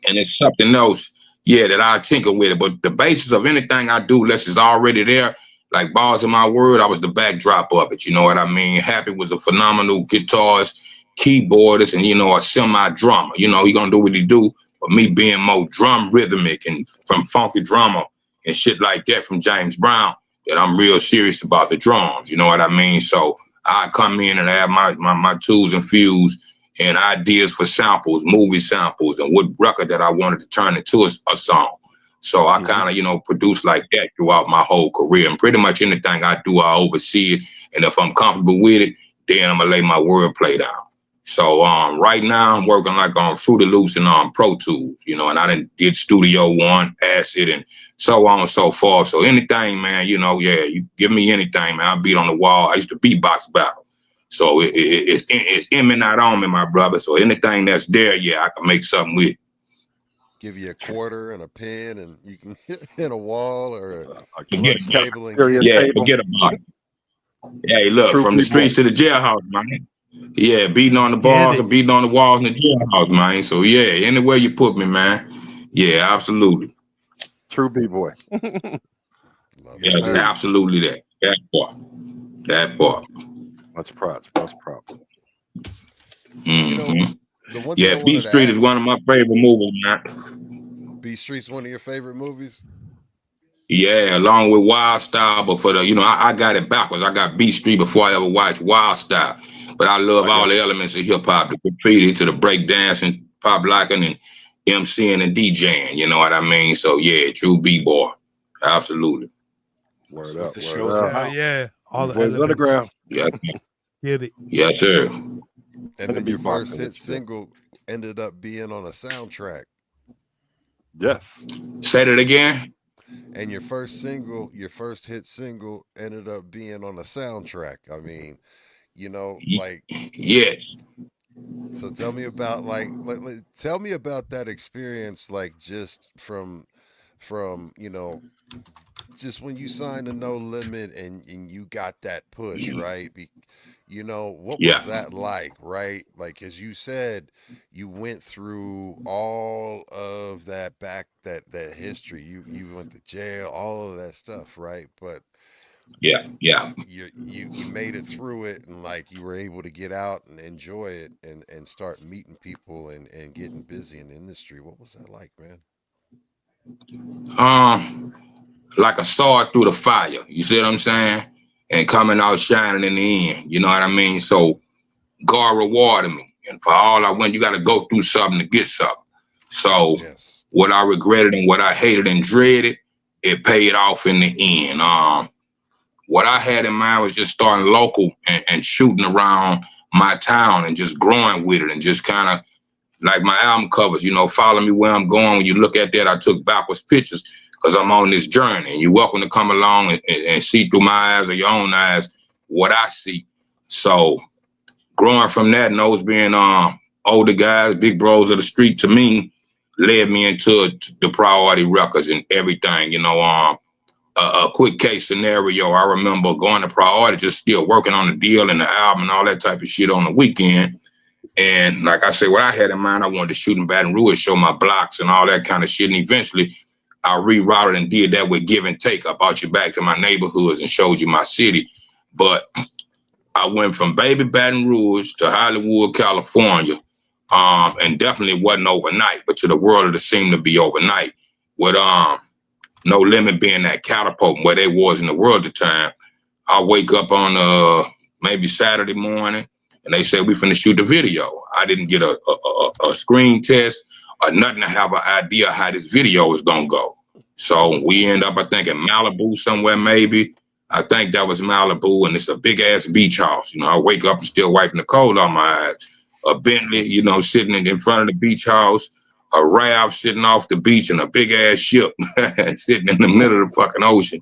And it's something else, that I tinker with it. But the basis of anything I do, unless it's already there, like Balls in My Word, I was the backdrop of it. You know what I mean? Happy was a phenomenal guitarist, keyboardist, and, a semi-drummer. He gonna do what he do. But me being more drum rhythmic and from funky drummer and shit like that from James Brown, that I'm real serious about the drums. You know what I mean? So I come in and have my tools infused and ideas for samples, movie samples, and what record that I wanted to turn into a song. So I kind of, produce like that throughout my whole career. And pretty much anything I do, I oversee it. And if I'm comfortable with it, then I'm going to lay my wordplay down. So right now I'm working like on Fruity Loops and Pro Tools, and I did Studio One, Acid, and so on and so forth. So anything, man, you give me anything, man. I beat on the wall. I used to beatbox battle. So it's in me, not on me, my brother. So anything that's there, yeah, I can make something with. Give you a quarter and a pen, and you can hit a wall or a Forget lunch about table and Area get it. Yeah, table. forget about it. Hey, look, True from the B-boy. streets to the jailhouse, man. Yeah, beating on the Get bars or it. beating on the walls in the jailhouse, man. So yeah, anywhere you put me, man. Yeah, absolutely. True B-boy. Love Yes, it. Yeah, sir. absolutely that. That part. That part. Much props. Much props. You know, hmm the one thing Yeah, I wanted Beat to Street is ask one of you, my favorite movies, man. B Street's one of your favorite movies? Yeah, along with Wild Style, but for the, I got it backwards. I got Beat Street before I ever watched Wild Style. But I love I all got the you. elements of hip hop, the graffiti to the break dancing, pop locking, and MCing and DJing. You know what I mean? So yeah, true B-boy. Absolutely. That's Word what up. the Word show's up. Hell about. yeah. All the B-boys elements. underground. Yes, Get it. yes, sir. And And the then your first beatboxing hit with you, man. single ended up being on a soundtrack. Yes. Say that again. And your first hit single ended up being on a soundtrack. I mean, like, Yes. so tell me about tell me about that experience, like just from just when you signed to No Limit and you got that push, right? What Yeah. was that like, right? Like, as you said, you went through all of that history. You went to jail, all of that stuff, right? But Yeah. Yeah. you made it through it, and like you were able to get out and enjoy it and start meeting people and getting busy in the industry. What was that like, man? Um, like a sword through the fire. You see what I'm saying? And coming out shining in the end. You know what I mean? So God rewarded me. And for all I went, you got to go through something to get something. So Yes. what I regretted and what I hated and dreaded, it paid off in the end. What I had in mind was just starting local and shooting around my town and just growing with it and just kind of like my album covers, follow me where I'm going. When you look at that, I took backwards pictures because I'm on this journey. And you're welcome to come along and see through my eyes or your own eyes what I see. So growing from that and those being older guys, big bros of the street to me, led me into the Priority Records and everything. A quick case scenario. I remember going to Priority, just still working on the deal and the album and all that type of shit on the weekend. And like I said, what I had in mind, I wanted to shoot in Baton Rouge, show my blocks and all that kind of shit. And eventually I rerouted and did that with Give and Take. I brought you back to my neighborhoods and showed you my city. But I went from baby Baton Rouge to Hollywood, California. And definitely wasn't overnight, but to the world it seemed to be overnight. With No Limit being that catapult where they was in the world at the time. I wake up on maybe Saturday morning and they said we finna shoot the video. I didn't get a screen test or nothing to have an idea how this video was gonna go. So we end up, I think, in Malibu somewhere maybe. I think that was Malibu, and it's a big ass beach house. I wake up and still wiping the cold on my eyes. A Bentley, sitting in front of the beach house, a raft sitting off the beach, and a big ass ship sitting in the middle of the fucking ocean.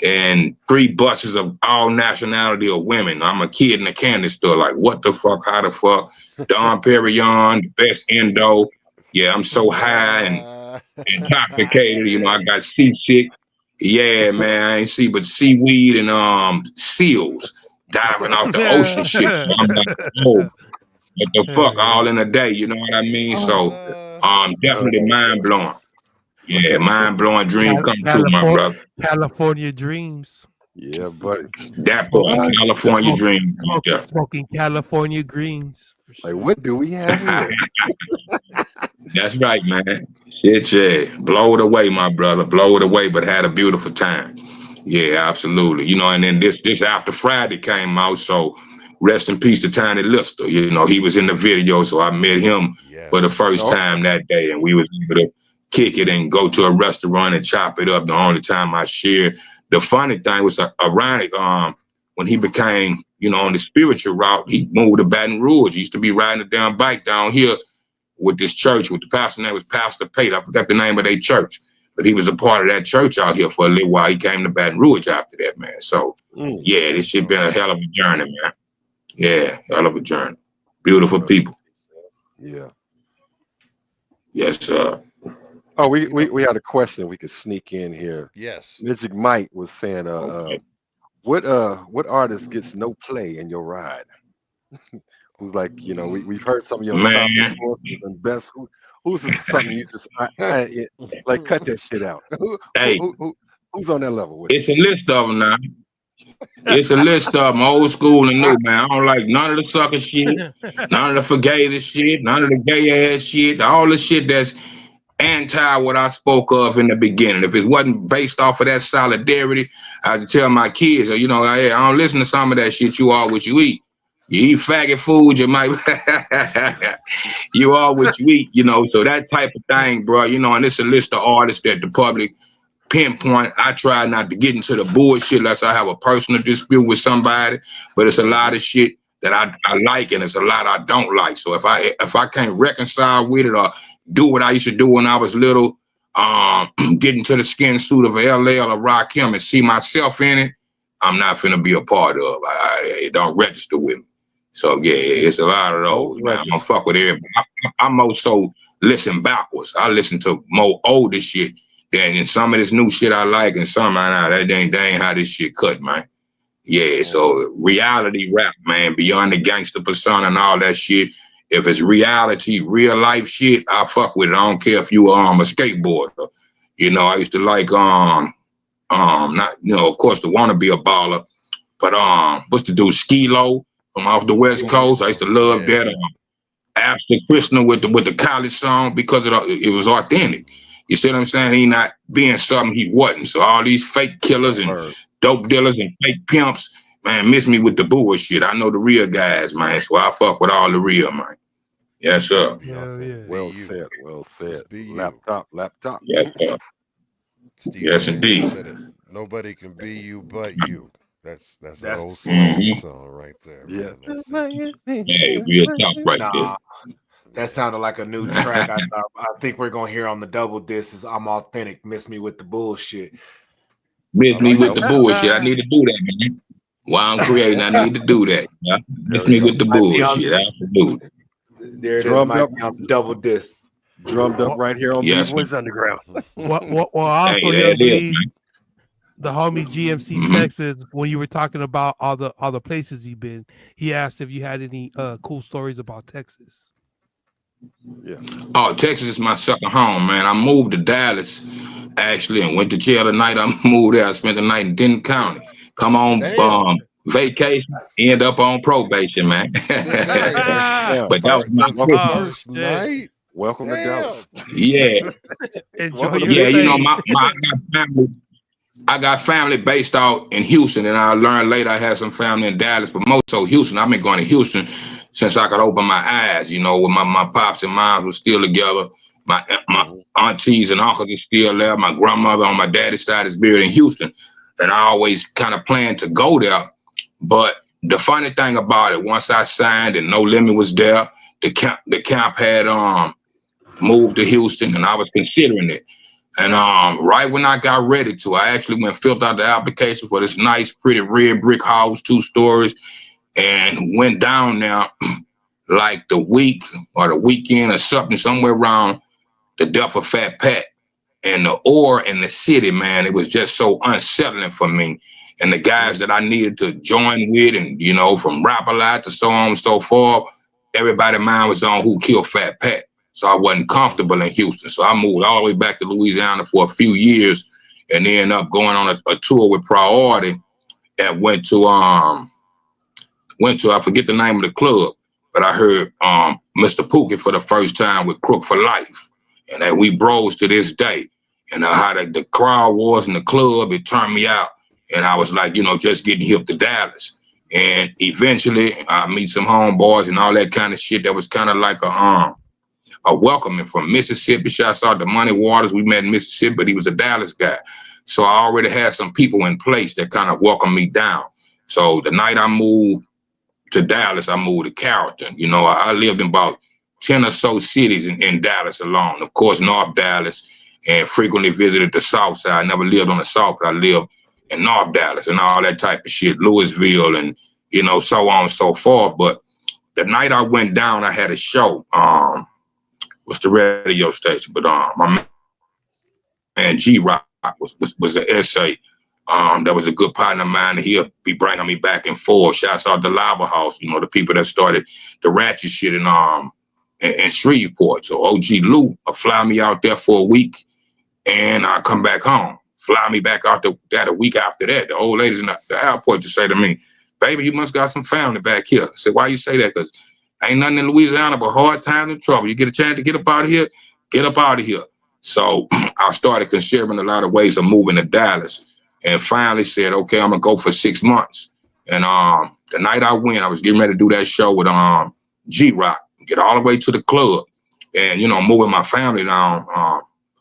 And 3 buses of all nationality of women. I'm a kid in a candy store, like, what the fuck? How the fuck? Dom Perignon, the best endo. Yeah, I'm so high and intoxicated. I got seasick. Yeah, man, I ain't see but seaweed and seals diving off the ocean shit. So I'm like, oh, what the fuck? Hell yeah. All in a day, you know what I mean? So uh, definitely mind blowing. Yeah, mind blowing dream come true, my California, brother. California dreams. Yeah, buddy. That part, Smoking, Right. California smoke, dream. Yeah. smoking California greens for Like, sure. what do we have here? That's right, man. Shit, yeah. Blow it away, my brother. Blow it away, but had a beautiful time. Yeah, absolutely. And then this after Friday came out, so rest in peace to Tiny Lister. He was in the video, so I met him for the yes. first Okay. time that day, and we was able to kick it and go to a restaurant and chop it up. The only time I shared. The funny thing was ironic. When he became, on the spiritual route, he moved to Baton Rouge. He used to be riding a damn bike down here with this church with the pastor name was Pastor Pate. I forgot the name of their church, but he was a part of that church out here for a little while. He came to Baton Rouge after that, man. So Mm. yeah, this That's shit dope. been a hell of a journey, man. Yeah, hell of a journey. Beautiful Well, people. yeah. Yes, sir. Oh, You know, we had a question we could sneak in here. yes. Magic Mike was saying, Okay. what artist gets no play in your ride? Who's like, we've heard some of your top Man, influences and best. Who's something you just like cut that shit out? hey, Who's on that level with it's a list of them now. It's a list of them, old school and you? new, man. I don't like none of the sucker shit, none of the forgave shit, none of the gay ass shit, all the shit that's anti what I spoke of in the beginning. If it wasn't based off of that solidarity, I had to tell my kids, hey, I don't listen to some of that shit. You are what you eat. You eat faggot food, you might you are what you eat, so that type of thing, bro, and it's a list of artists that the public pinpoint. I try not to get into the bullshit unless I have a personal dispute with somebody, but it's a lot Mhm. of shit that I like and it's a lot I don't like. So if I can't reconcile with it or do what I used to do when I was little, get into the skin suit of a LL or Rakim and see myself in it, I'm not finna be a part of. It don't register with me. So yeah, it's a lot of Don't those, man. I'm gonna register. fuck with everybody. I'm more so listen backwards. I listen to more older shit and some of this new shit I like, and some that ain't how this shit cut, man. Yeah, Mhm. so reality rap, man, beyond the gangster persona and all that shit. If it's reality, real life shit, I fuck with it. I don't care if you a skateboarder. I used to like not of course to want to be a baller, but what's the dude Skilo from off the West Coast? I used Skilo. to love Yeah. that. After Krishna with the college song because it was authentic. You see what I'm saying? He not being something he wasn't. So all these fake killers and Word. dope dealers and fake pimps, man, miss me with the bullshit. I know the real guys, man. So I fuck with all the real, man. Yes, Just sir. be Hell authentic. yeah. Be Well you. said. Well said. Just be you. Laptop. Yes, sir. Stevie Yes, J once indeed. said it. Nobody can be you but you. That's an old That's slave Mm-hmm. song right there, Yeah. man. That's it. Hey, real talk right there. nah. That Yeah. sounded like a new track. I think we're gonna hear on the double disc is "I'm Authentic." Miss me with the bullshit. Miss I me like with that the one. bullshit. I need to do that, man. While I'm creating, I need to do that. Yeah? Miss There you me go. with the Might be on bullshit. Absolutely. there. It is. Drummed Might up, be on the double disc. drummed up Well, right here on B Yes, Boys Underground. hey, also, there Young it is, Bleed, the homie GMC man. Texas, when you were talking about all the places you've been, he asked if you had any cool stories about Texas. Yeah. Oh, Texas is my second home, man. I moved to Dallas actually and went to jail tonight. I moved there. I spent the night in Denton County. Come on Damn. vacation, end up on probation, man. The very Damn. But that was my Welcome, Christmas. Oh first shit! night. welcome to Damn. Dallas. Yeah, Enjoy Welcome to your yeah. Memphis. stay. I got family based out in Houston, and I learned later I had some family in Dallas, but most so Houston. I've been going to Houston since I could open my eyes. When my pops and moms were still together. My Mhm. aunties and uncles are still there. My grandmother on my daddy's side is buried in Houston, and I always kind of planned to go there. But the funny thing about it, once I signed and No Limit was there, the camp had moved to Houston, and I was considering it. And right when I got ready to, I actually went filled out the application for this nice, pretty red brick house, 2 stories, and went down there like the week or the weekend or something, somewhere around the death of Fat Pat and the ore in the city, man. It was just so unsettling for me. And the guys that I needed to join with, and from Rap-A-Lot to so on and so forth, everybody mind was on who killed Fat Pat. So I wasn't comfortable in Houston. So I moved all the way back to Louisiana for a few years and ended up going on a tour with Priority and went to I forget the name of the club, but I heard Mr. Pookie for the first time with Crook for Life, and that we bros to this day. And how the crowd was in the club, it turned me out, and I was like, just getting hip to Dallas. And eventually, I meet some homeboys and all that kind of shit. That was kind of like a welcoming from Mississippi. Shouts out to Money Waters. We met in Mississippi, but he was a Dallas guy. So I already had some people in place that kind of welcomed me down. So the night I moved to Dallas, I moved to Carrollton. I lived in about 10 or so cities in Dallas alone. Of course, North Dallas, and frequently visited the South Side. I never lived on the South, but I lived in North Dallas and all that type of shit, Louisville, and so on and so forth. But the night I went down, I had a show. What's the radio station? But my man G Rock was an essay. That was a good partner of mine. He'll be bringing me back and forth. Shouts out to Lava House, the people that started the ratchet shit in Shreveport. So OG Lou will fly me out there for a week, and I come back home. Fly me back out that a week after that. The old ladies in the airport just say to me, "Baby, you must got some family back here." I said, "Why you say that?" Because ain't nothing in Louisiana but hard times and trouble. You get a chance to get up out of here, get up out of here. So I started considering a lot of ways of moving to Dallas, and finally said, "Okay, I'm gonna go for 6 months." And the night I went, I was getting ready to do that show with G Rock, get all the way to the club, and moving my family down.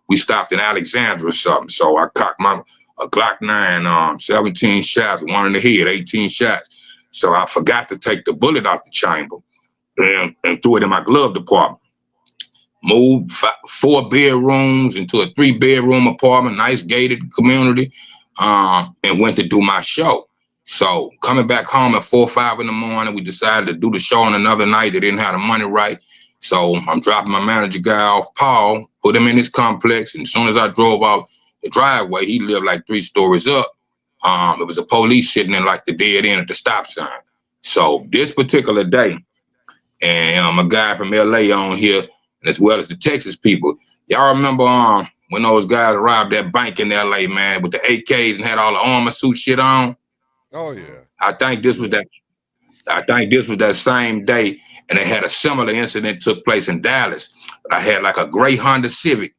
We stopped in Alexandria or something, so I cocked a Glock 9, 17 shots, one in the head, 18 shots. So I forgot to take the bullet out the chamber and threw it in my glove department. Moved 4 bedrooms into a 3-bedroom apartment, nice gated community, and went to do my show. So coming back home at 4 or 5 in the morning, we decided to do the show on another night. They didn't have the money right. So I'm dropping my manager guy off, Paul, put him in his complex. And as soon as I drove out the driveway, he lived like 3 stories up. It was a police sitting in like the dead end at the stop sign. So this particular day, and a guy from LA on here, and as well as the Texas people. Y'all remember when those guys robbed that bank in LA, man, with the AKs and had all the armor suit shit on? Oh yeah. I think this was that same day, and they had a similar incident took place in Dallas. But I had like a gray Honda Civic,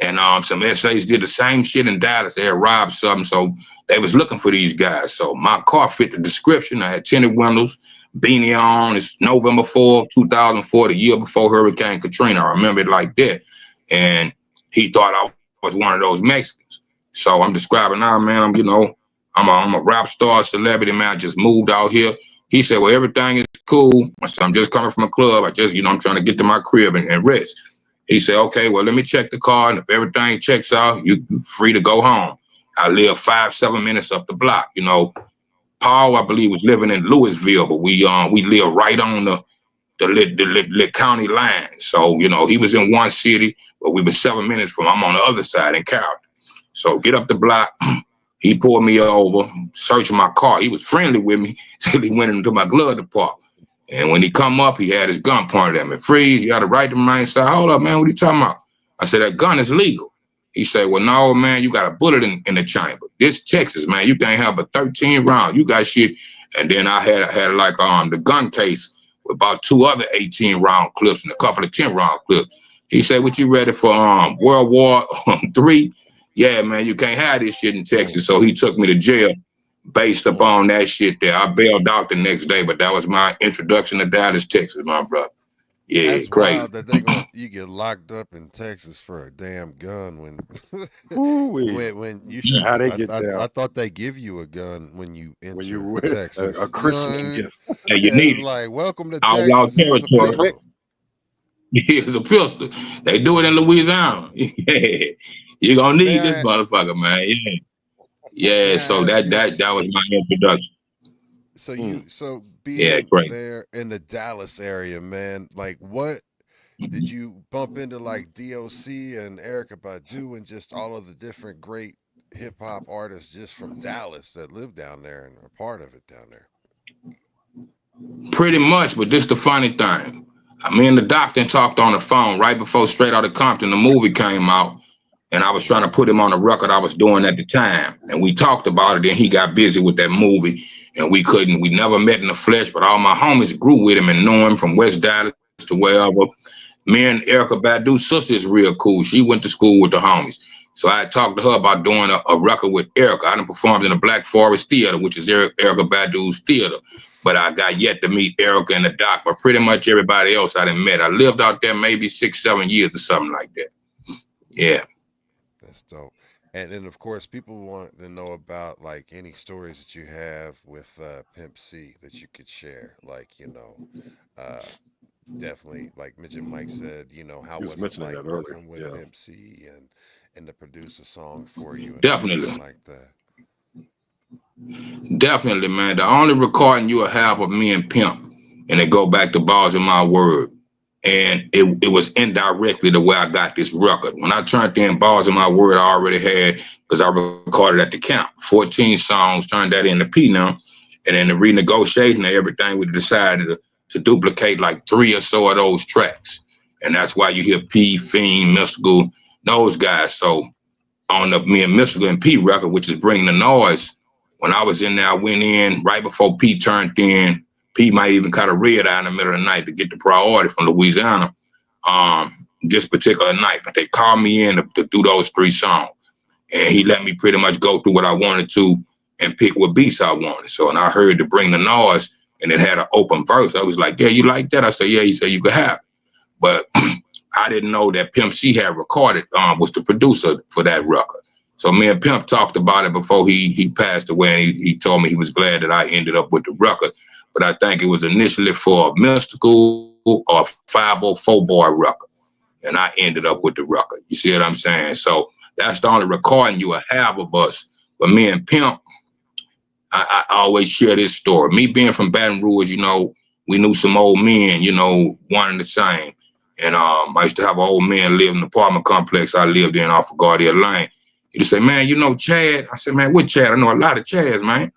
and some SAs did the same shit in Dallas. They had robbed something, so they was looking for these guys. So my car fit the description. I had tinted windows, beanie on. It's November 4th, 2004, the year before Hurricane Katrina. I remember it like that. And he thought I was one of those Mexicans. So I'm describing now, man, I'm a rap star, celebrity, man. I just moved out here. He said, well, everything is cool. I said, I'm just coming from a club. I'm trying to get to my crib and rest. He said, okay, well, let me check the car. And if everything checks out, you're free to go home. I live 5-7 minutes up the block. Paul, I believe, was living in Louisville, but we live right on the county line. So, he was in one city, but we were 7 minutes from I'm on the other side in Carrollton. So get up the block. He pulled me over, searching my car. He was friendly with me till he went into my glove department. And when he come up, he had his gun pointed at me. Freeze, you got the right to remain silent. Hold up, man, what are you talking about? I said, that gun is legal. He said, well, no, man, you got a bullet in the chamber. This Texas, man, you can't have a 13 round. You got shit. And then I had like the gun case with about 2 other 18 round clips and a couple of 10 round clips. He said, what you ready for World War III? Yeah, man, you can't have this shit in Texas. So he took me to jail based upon that shit there. I bailed out the next day, but that was my introduction to Dallas, Texas, my brother. Yeah, That's crazy. wild that you get locked up in Texas for a damn gun when you should. How they get down? I thought they give you a gun when you enter When you Texas. a Christmas gift. Hey, you need it. Like, welcome to Outlaw Texas. Here's a territory, right? pistol. Here's a pistol. They do it in Louisiana. You're gonna need this motherfucker, man. Yeah. So that was my introduction. So being great. there in the Dallas area, man, like what did you bump into like DOC and Erykah Badu and just all of the different great hip hop artists just from Dallas that live down there and are part of it down there? Pretty much, but this the funny thing. Me and the doctor talked on the phone right before Straight Outta Compton, the movie came out, and I was trying to put him on the record I was doing at the time. And we talked about it, and he got busy with that movie, and we never met in the flesh, but all my homies grew with him and knew him from West Dallas to wherever. Me and Erykah Badu's sister is real cool. She went to school with the homies. So I talked to her about doing a record with Erykah. I done performed in the Black Forest Theater, which is Erykah Badu's theater. But I got yet to meet Erykah and the doc, but pretty much everybody else I done met. I lived out there maybe 6-7 years or something like that. Yeah. That's dope. And then of course people want to know about like any stories that you have with Pimp C that you could share. Like, definitely like Midget Mike said, how was it like working with Pimp C and to produce a song for you and definitely everything like that? Definitely, man. The only recording you will have of me and Pimp, and it go back to Balls in My Word. And it was indirectly the way I got this record. When I turned in Balls in My Word, I already had, because I recorded at the camp, 14 songs, turned that into P now. And then the renegotiating of everything, we decided to duplicate like 3 or so of those tracks. And that's why you hear P, Fiend, Mystical, those guys. So on the me and Mystical and P record, which is Bring the Noise, when I was in there, I went in right before P turned in. P might even cut a red eye in the middle of the night to get the priority from Louisiana this particular night. But they called me in to do those 3 songs. And he let me pretty much go through what I wanted to and pick what beats I wanted. So, and I heard to Bring the Noise, and it had an open verse. I was like, yeah, you like that? I said, yeah. He said, you could have it. But I didn't know that Pimp C had recorded, was the producer for that record. So me and Pimp talked about it before he passed away, and he told me he was glad that I ended up with the record. But I think it was initially for a Mystical or 504 Boy record, and I ended up with the record. You see what I'm saying? So that's the only recording you will have of us. But me and Pimp, I always share this story. Me being from Baton Rouge, we knew some old men, one and the same. And I used to have an old man live in the apartment complex I lived in off of Guardia Lane. He'd say, man, you know Chad? I said, man, what Chad? I know a lot of Chads, man.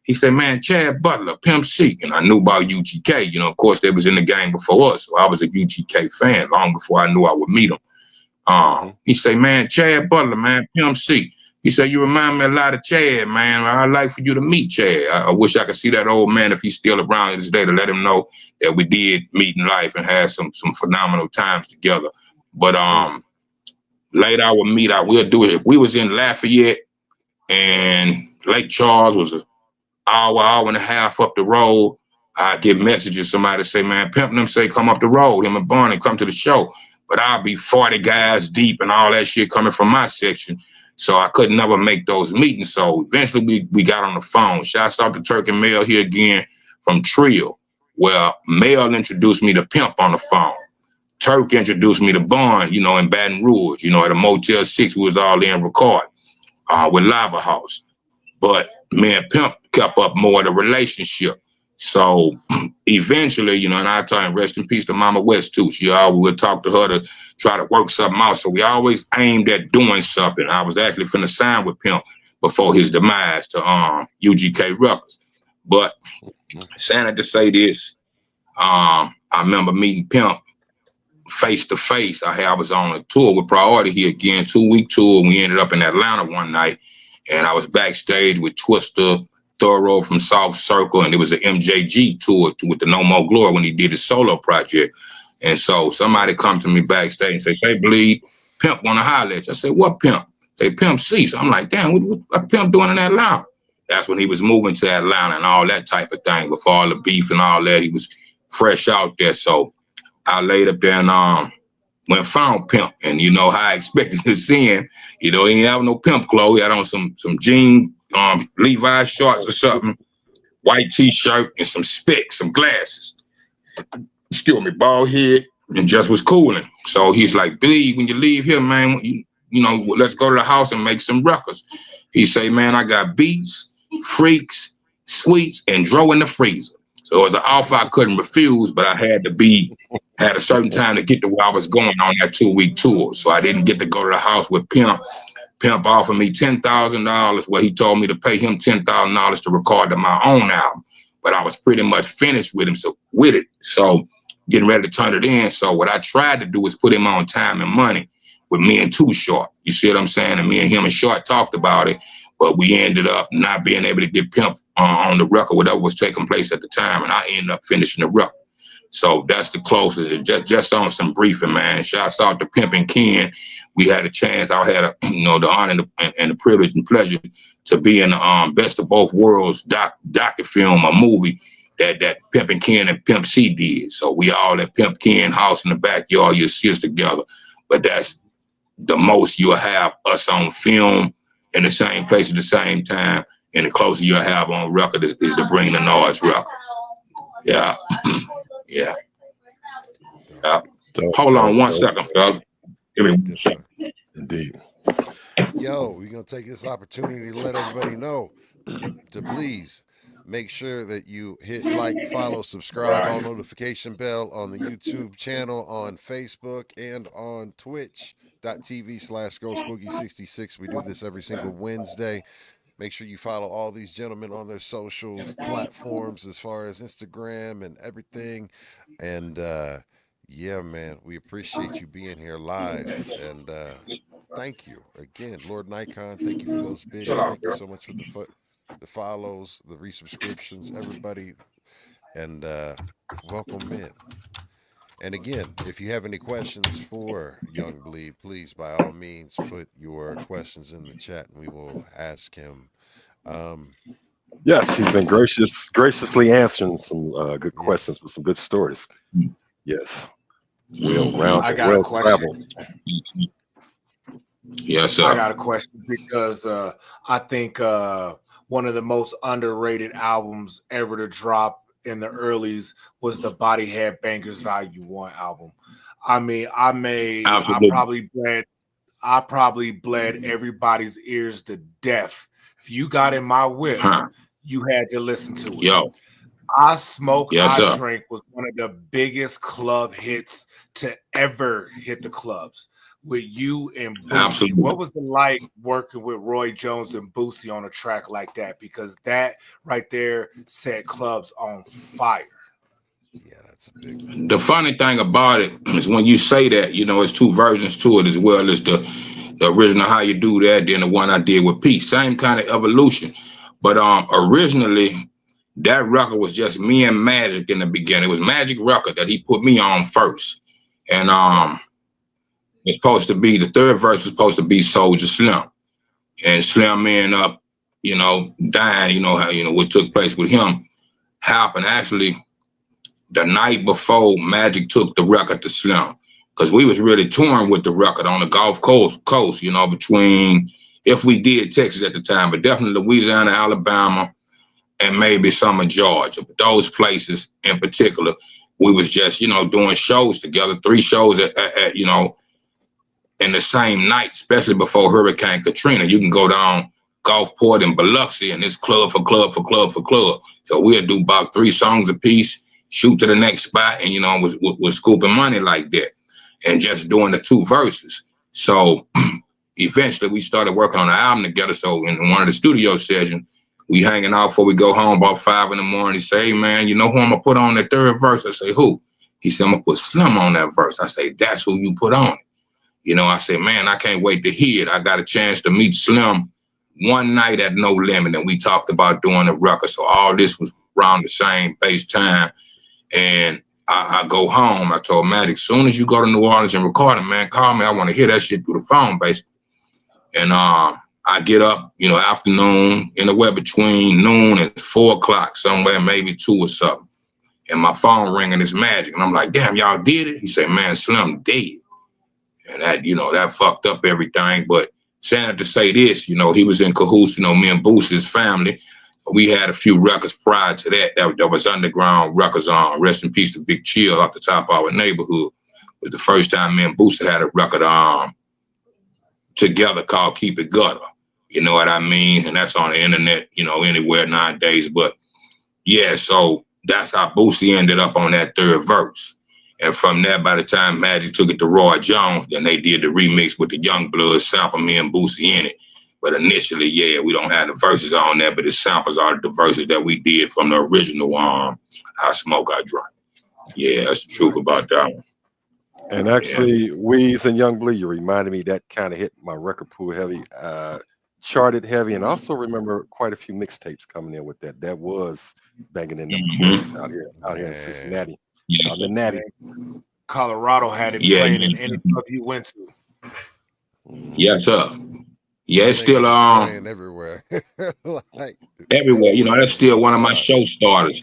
He said, man, Chad Butler, Pimp C. And I knew about UGK. Of course, they was in the game before us. So I was a UGK fan long before I knew I would meet him. He said, man, Chad Butler, man, Pimp C. He said, you remind me a lot of Chad, man. I'd like for you to meet Chad. I wish I could see that old man if he's still around to this day to let him know that we did meet in life and had some phenomenal times together. But later I will meet. We'll do it. If we was in Lafayette and Lake Charles was an hour and a half up the road, I get messages, somebody say, man, Pimp them say come up the road, him and Barney come to the show. But I'll be 40 guys deep and all that shit coming from my section. So I could never make those meetings. So eventually we got on the phone. Shouts out to Turk and Mel here again from Trio, where Mel introduced me to Pimp on the phone. Turk introduced me to Bond, in Baton Rouge, at a Motel 6, we was all in record with Lava House. But me and Pimp kept up more of the relationship. So eventually, and I tell him, rest in peace to Mama West too. We would talk to her to try to work something out. So we always aimed at doing something. I was actually finna sign with Pimp before his demise to UGK Records. But saying to say this, I remember meeting Pimp face to face. I was on a tour with Priority here again, 2-week tour. And we ended up in Atlanta one night, and I was backstage with Twister, Thorough from South Circle, and it was an MJG tour with the No More Glory when he did his solo project. And so somebody come to me backstage and say, hey, Bleed, Pimp want to holler at you. I said, what Pimp? They Pimp C. So I'm like, damn, what Pimp doing in Atlanta? That's when he was moving to Atlanta and all that type of thing. Before all the beef and all that, he was fresh out there. So I laid up there and went found Pimp. And you know how I expected to see him. He didn't have no Pimp clothes. He had on some jean Levi's shorts or something, white t-shirt and some specs, some glasses. Excuse me, bald head, and just was cooling. So he's like, Bleed, when you leave here, man, let's go to the house and make some records. He say, man, I got beats, freaks, sweets, and dro in the freezer. So it was an offer I couldn't refuse, but I had a certain time to get to where I was going on that 2-week tour. So I didn't get to go to the house with Pimp. Pimp offered me $10,000, where he told me to pay him $10,000 to record my own album. But I was pretty much finished with him, so getting ready to turn it in. So what I tried to do was put him on Time and Money with me and Too Short. You see what I'm saying? And me and him and Short talked about it, but we ended up not being able to get Pimp on the record, whatever was taking place at the time, and I ended up finishing the record. So that's the closest. Just on some briefing, man. Shouts out to Pimp and Ken. We had a chance. I had the honor and the privilege and pleasure to be in the Best of Both Worlds docu-film, a movie that Pimp and Ken and Pimp C did. So we all at Pimp Ken house in the backyard. You see us together. But that's the most you'll have us on film in the same place at the same time. And the closer you'll have on record is the Bring the Noise record. Yeah. Yeah. Hold on 1 second, fella. Give me 1 second. Indeed. Yo, we're going to take this opportunity to let everybody know to please make sure that you hit like, follow, subscribe, all notification bell on the YouTube channel, on Facebook, and on twitch.tv/GoSpooky66. We do this every single Wednesday. Make sure you follow all these gentlemen on their social platforms as far as Instagram and everything. And yeah, man, we appreciate you being here live. And thank you again, Lord Nikon. Thank you for those biddies. Thank you so much for the follows, the resubscriptions, everybody, and welcome in. And again, if you have any questions for Young Bleed, please by all means put your questions in the chat, and we will ask him. Yes, he's been graciously answering some good questions Yes. with some good stories. Yes, I got a well question. traveled. Yes, sir. I got a question because I think one of the most underrated albums ever to drop in the earlies was the Body Head Bangers Volume 1 album. I mean, Absolutely. I probably bled everybody's ears to death. If you got in my whip, Huh. you had to listen to it. Yo. I Smoke, Yes, I sir. Drink was one of the biggest club hits to ever hit the clubs with you and Boosie. Absolutely. What was it like working with Roy Jones and Boosie on a track like that? Because that right there set clubs on fire. Yeah, that's a big one. The funny thing about it is when you say that, you know, it's two versions to it, as well as the original How You Do That, then the one I did with Peace. Same kind of evolution. But originally, that record was just me and Magic in the beginning. It was Magic record that he put me on first. And it's supposed to be, the third verse was supposed to be Soldier Slim. And Slim ended up, you know, dying. You know how, you know, what took place with him happened actually the night before Magic took the record to Slim. Because we was really touring with the record on the Gulf Coast, you know, between, if we did Texas at the time, but definitely Louisiana, Alabama, and maybe some of Georgia. But those places in particular, we was just, you know, doing shows together, 3 shows at you know, in the same night, especially before Hurricane Katrina. You can go down Gulfport and Biloxi, and it's club for club for club for club. So we'll do about 3 songs a piece, shoot to the next spot, and, you know, was scooping money like that, and just doing the 2 verses. So eventually we started working on the album together. So in one of the studio sessions, we hanging out before we go home about 5 in the morning. He say, hey, man, you know who I'm going to put on that 3rd verse? I say, who? He said, I'm going to put Slim on that verse. I say, that's who you put on it. You know, I said, man, I can't wait to hear it. I got a chance to meet Slim one night at No Limit, and we talked about doing the record. So all this was around the same base time. And I go home. I told Maddie, as soon as you go to New Orleans and record it, man, call me. I want to hear that shit through the phone, basically. And I get up, you know, afternoon, anywhere between noon and 4 o'clock, somewhere, maybe 2 or something. And my phone ringing, it's Magic. And I'm like, damn, y'all did it? He said, man, Slim dead. And that, you know, that fucked up everything. But saying to say this, you know, he was in cahoots, you know, me and Boosie's family. We had a few records prior to that. That was underground records on. Rest in peace to Big Chill off the top of our neighborhood. It was the first time me and Boosie had a record together called Keep It Gutter. You know what I mean? And that's on the internet, you know, anywhere nowadays. But yeah, so that's how Boosie ended up on that 3rd verse. And from there, by the time Magic took it to Roy Jones, then they did the remix with the Young Blood sample, me and Boosie in it. But initially, yeah, we don't have the verses on there, but the samples are the verses that we did from the original I Smoke, I Drink. Yeah, that's the truth about that one. And actually, Weez and Young Bleed, you reminded me that kind of hit my record pool heavy, charted heavy, and also remember quite a few mixtapes coming in with that. That was banging in them clubs out here in Cincinnati. Yeah. The Natty. Colorado had it playing in any club you went to. Yes, sir. Yeah, it's still playing everywhere. Like everywhere. You know, that's still one of my show starters.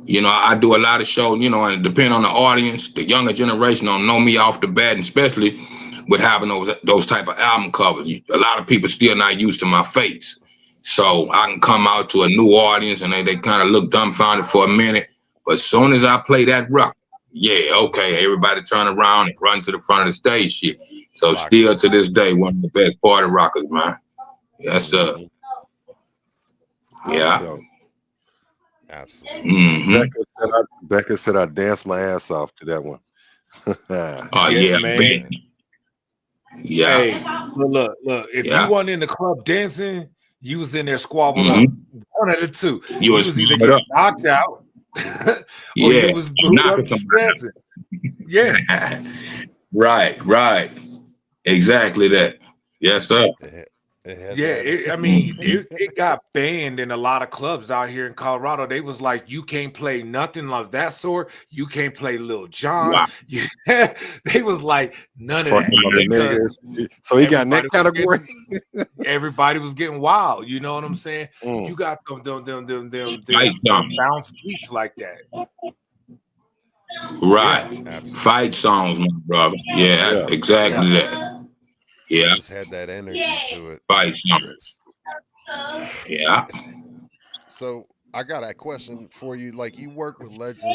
You know, I do a lot of shows, you know, and depending on the audience, the younger generation don't know me off the bat, and especially with having those type of album covers. A lot of people still not used to my face. So I can come out to a new audience and they kind of look dumbfounded for a minute. But as soon as I play that record, yeah, okay, everybody turn around and run to the front of the stage shit. So still to this day, one of the best party rockers, man. Yes, sir. Yeah. So Absolutely. Mm-hmm. Becca said I danced my ass off to that one. Oh Yeah, yeah. man. Yeah. Hey, look. If you Yeah. weren't in the club dancing, you was in there squabbled up. Mm-hmm. One of the two. You You was was either squared getting up. knocked out or you Yeah. was booed up Knocking dancing. Yeah. somebody. Right. Exactly that. Yes, sir. It had Yeah, that. I mean, it got banned in a lot of clubs out here in Colorado. They was like, you can't play nothing of that sort. You can't play Lil Jon. Wow. They was like, none of Fuck that them other because niggas. So he got in that category. everybody was getting wild. You know what I'm saying? Mm. You got Fight them songs. bounce beats like that. Right. Yeah, Absolutely. Fight songs, my brother. Yeah, Yeah. exactly that. It Yeah. just had that energy to it. Fight songs. Yeah. So I got a question for you. Like you work with legends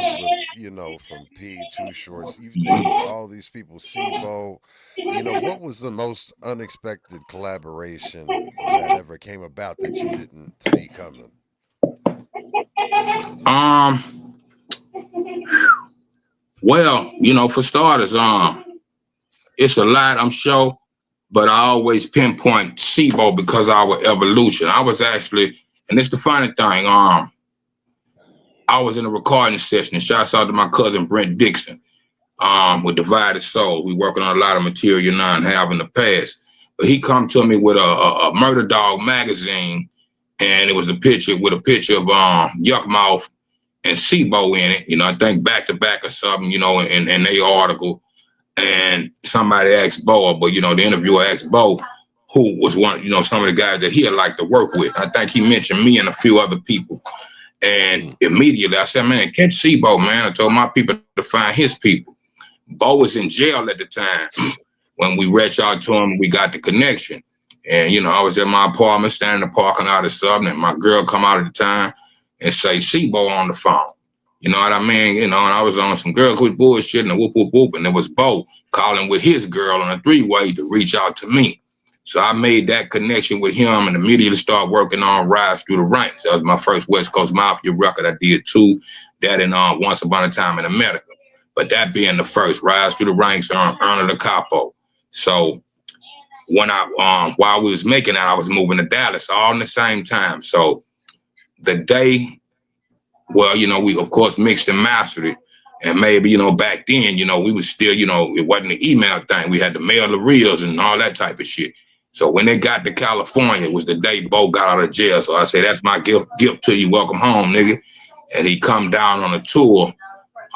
with, from P, Too Shorts. You've named all these people, Sibo. What was the most unexpected collaboration that ever came about that you didn't see coming? Um. Well, for starters, it's a lot, I'm sure, but I always pinpoint SIBO because of our evolution. I was actually, and it's the funny thing, I was in a recording session, and shouts out to my cousin Brent Dixon, with Divided Soul. We working on a lot of material now and have in the past. But he come to me with a Murder Dog magazine, and it was a picture of Yuck Mouth and SIBO in it. I think back to back or something, in their article. And somebody asked Bo, but the interviewer asked Bo who was one, some of the guys that he'd like to work with. I think he mentioned me and a few other people. And immediately I said, man, catch SIBO, man. I told my people to find his people. Bo was in jail at the time. When we reached out to him, we got the connection. And, I was at my apartment, standing in the parking lot or something, and my girl come out at the time and say, SIBO on the phone. You know what I mean? And I was on some girl quit bullshit and a whoop, whoop, whoop. And it was Bo calling with his girl on a three-way to reach out to me. So I made that connection with him and immediately started working on Rise Through the Ranks. That was my first West Coast Mafia record. I did two, that and Once Upon a Time in America. But that being the first, Rise Through the Ranks on Earner the Capo. So when while we was making that, I was moving to Dallas all in the same time. So the day, well, we of course mixed and mastered it. And maybe, back then, we was still, it wasn't the email thing. We had to mail the reels and all that type of shit. So when they got to California, it was the day Bo got out of jail. So I say, that's my gift to you. Welcome home, nigga. And he come down on a tour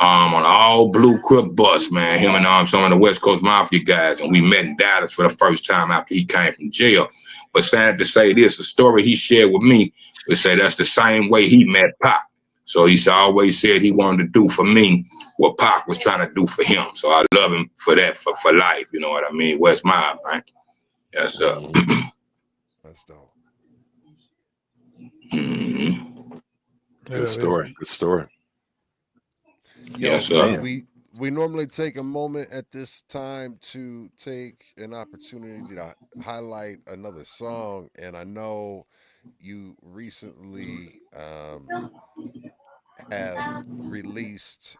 on an all blue Crip bus, man. Him and some of the West Coast Mafia guys. And we met in Dallas for the first time after he came from jail. But sad to say this, the story he shared with me would say that's the same way he met Pac. So he always said he wanted to do for me what Pac was trying to do for him. So I love him for that, for life. You know what I mean? West Mile, right? Yes, sir. That's dope. Mm-hmm. Good story. Good story. Yo, Yes, sir. we normally take a moment at this time to take an opportunity to highlight another song, and I know you recently have released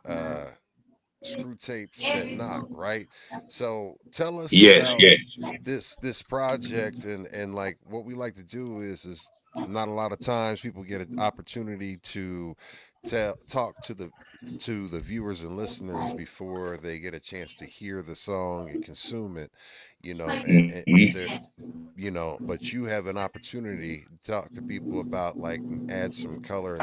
Screw Tapes That Knock, right? So tell us Yes, about yes. this project, and like what we like to do is not a lot of times people get an opportunity to talk to the viewers and listeners before they get a chance to hear the song and consume it. And is there, but you have an opportunity to talk to people about, like, and add some color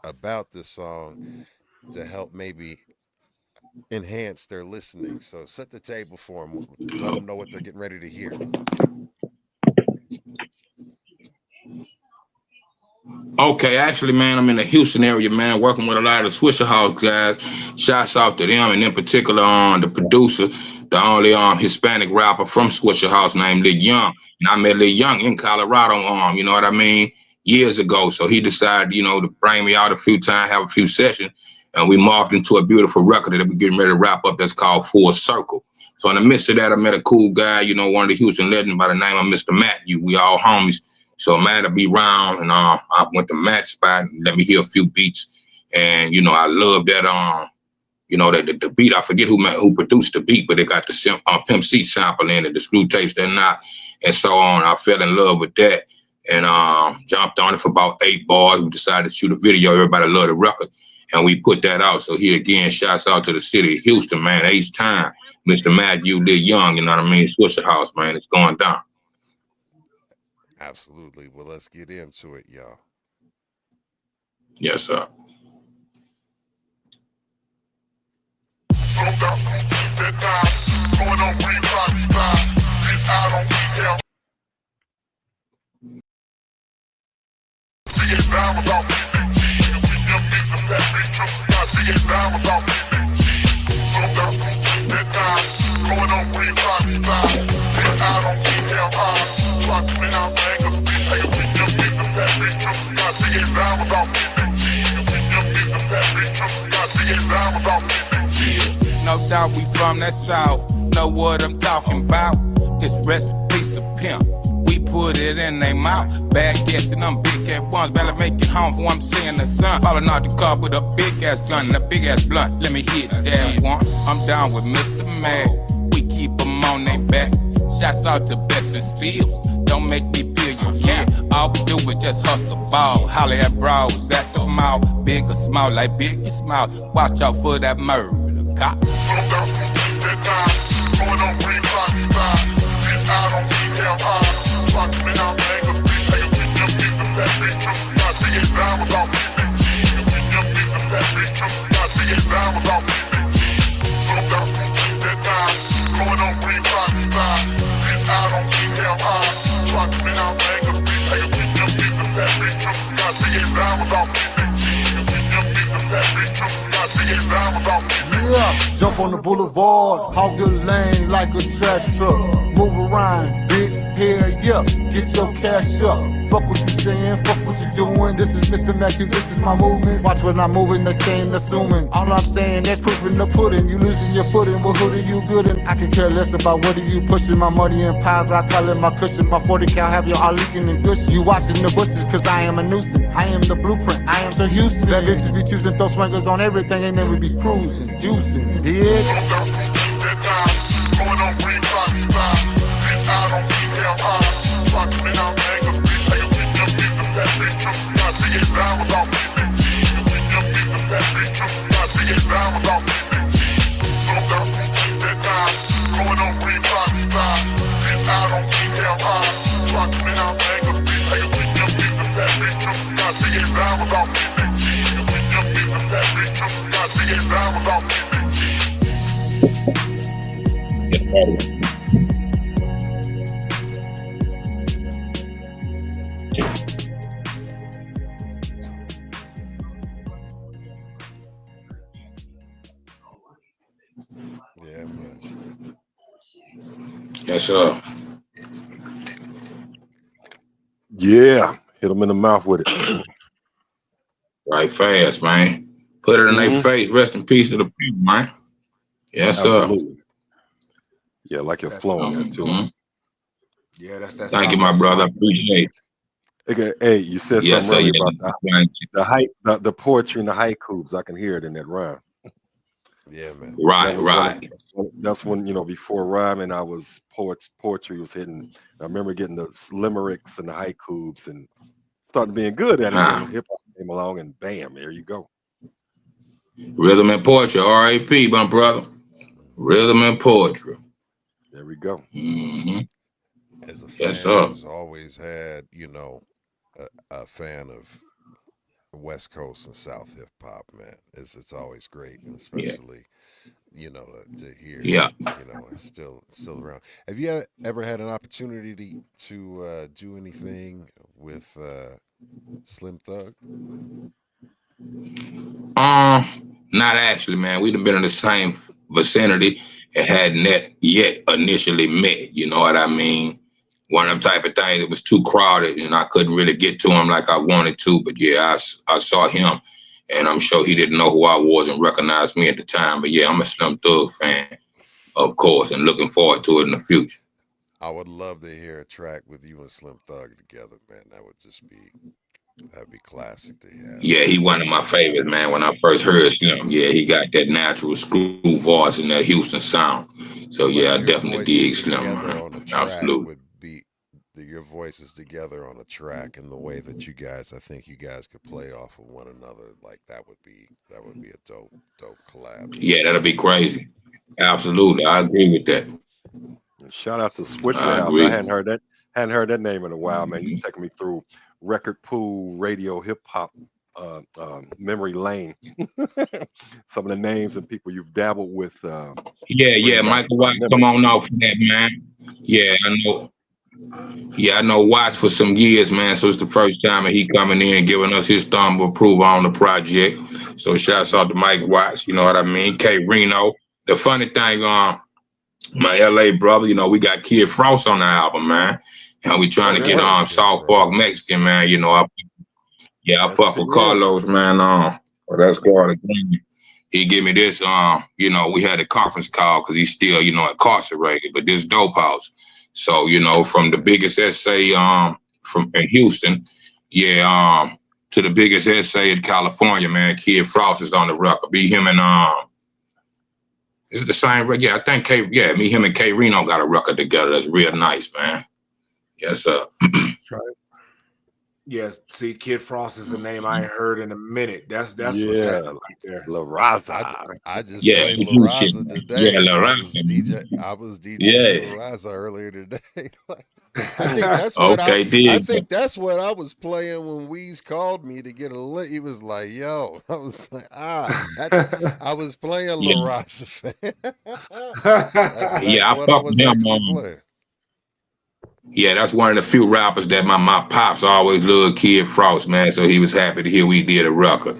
about this song to help maybe enhance their listening. So set the table for them. Let them know what they're getting ready to hear. Okay, actually, man, I'm in the Houston area, man, working with a lot of the Swisher House guys. Shouts out to them, and in particular on the producer, the only Hispanic rapper from Swisher House named Lil Young. And I met Lil Young in Colorado, you know what I mean, years ago. So he decided, to bring me out a few times, have a few sessions, and we morphed into a beautiful record that we're getting ready to wrap up that's called Full Circle. So in the midst of that, I met a cool guy, one of the Houston legends by the name of Mr. Matt. We all homies. So man, to be round, and I went to Matt's spot and let me hear a few beats, and you know I love that you know that the beat. I forget who produced the beat, but it got the Pimp C sample in it, the screw tapes that not, and so on. I fell in love with that, and jumped on it for about 8 bars. We decided to shoot a video. Everybody loved the record, and we put that out. So here again, shouts out to the city of Houston, man. H-Time, Mr. Matthew Lee Young, you know what I mean? Swisher House, man. It's going down. Absolutely. Well, let's get into it, y'all. Yes, sir. No doubt we from that south, know what I'm talking about. This recipe to pimp, we put it in their mouth. Bad guessing, I'm big at once, better make it home for what I'm seeing the sun. Falling out the car with a big ass gun and a big ass blunt, let me hit that one. I'm down with Mr. Mag, we keep them on their back. Shots out the best in spills, don't make me feel you, yeah. All we do is just hustle ball, holler at bros at the mouth. Big or small, like Biggie Small, watch out for that murder. Cop. Yeah, jump on the boulevard, hog the lane like a trash truck. Move around, bitch, hell yeah, get your cash up. Fuck what you saying, fuck what you doing. This is Mr. Matthew, this is my movement. Watch when I'm moving, they staying assuming. All I'm saying, that's proof in the pudding. You losing your footing, well who do you goodin'? I can care less about what are you pushing. My money and power, I call it my cushion. My 40 cal have you all leaking and gushing. You watching the bushes, cause I am a nuisance. I am the blueprint, I am the Houston. That bitches be choosing, throw swingers on everything, they never be cruising. Houston, bitch. Yeah, man. Yes, sir. Yeah, hit them in the mouth with it. Right fast, man. Put it in their face. Rest in peace to the people, man. Yes, sir. Absolutely. Yeah, like your flow on that too. Mhm. Yeah, that's that. Thank you, my brother. I appreciate it. Okay, hey, you said Yes, something sir. earlier Yeah. about the poetry and the haikus. I can hear it in that rhyme. Yeah, man. Right, right. That's when, you know, before rhyming, I was poetry was hitting. I remember getting the limericks and the haikus and started being good at it. Then hip hop came along and bam, there you go. Rhythm and poetry, R.A.P., my brother. Rhythm and poetry. There we go. Mm-hmm. As a fan Yes, sir. who's always had, you know, a fan of West Coast and South hip hop, man, it's always great, and especially, you know, to hear, Yeah. you know, it's still around. Have you ever had an opportunity to do anything with Slim Thug? Not actually, man. We'd have been in the same vicinity and hadn't yet initially met. You know what I mean? One of them type of things. It was too crowded, and I couldn't really get to him like I wanted to. But yeah, I saw him, and I'm sure he didn't know who I was and recognized me at the time. But yeah, I'm a Slim Thug fan, of course, and looking forward to it in the future. I would love to hear a track with you and Slim Thug together, man. That'd be classic to have. Yeah, he one of my favorites, man. When I first heard Slim, yeah, he got that natural screw voice and that Houston sound. So yeah, I But your definitely dig voices Slim, together man. on a track Absolutely. would be your voices together on a track, and the way that you guys, I think you guys could play off of one another. Like that would be a dope collab. Yeah, that'll be crazy. Absolutely, I agree with that. And shout out to So yeah, Swisher I House. I agree. hadn't heard that name in a while, man. You taking me through record pool, radio, hip hop, memory lane. Some of the names and people you've dabbled with Yeah, bring yeah, back Michael Watts, come memories. on off of that, man. Yeah, I know. Yeah, I know Watts for some years, man. So it's the first time that he coming in and giving us his thumb of approval on the project. So shouts out to Mike Watts. You know what I mean? K Reno. The funny thing, my LA brother, we got Kid Frost on the album, man. And we trying Oh, to get really? okay, Kid South Park Frost. Mexican, man. I fuck with SPM. Carlos, man. Well, that's called again. He give me this, we had a conference call because he's still, incarcerated, but this dope house. So, from the Okay. biggest essay from in Houston, yeah, to the biggest essay in California, man, Kid Frost is on the record. Be him and is it the same? Yeah, I think him and K Reno got a record together. That's real nice, man. Yes, sir. Try it. Yes. See, Kid Frost is a name I ain't heard in a minute. That's what's Yeah, happening right there. La I, j- Raza. I just Yeah, played we La do shit, Raza man. Yeah, today. La Raza, man. I was DJing La Yeah. Raza earlier today. I think that's what Okay, I dig. think that's what I was playing when Weez called me to get a link. He was like, "Yo," I was like, I was playing La Yeah. Raza, fan. That's Yeah, I what I fuck with was him. actually playing. Yeah, that's one of the few rappers that my pops always loved, Kid Frost, man. So he was happy to hear we did a record.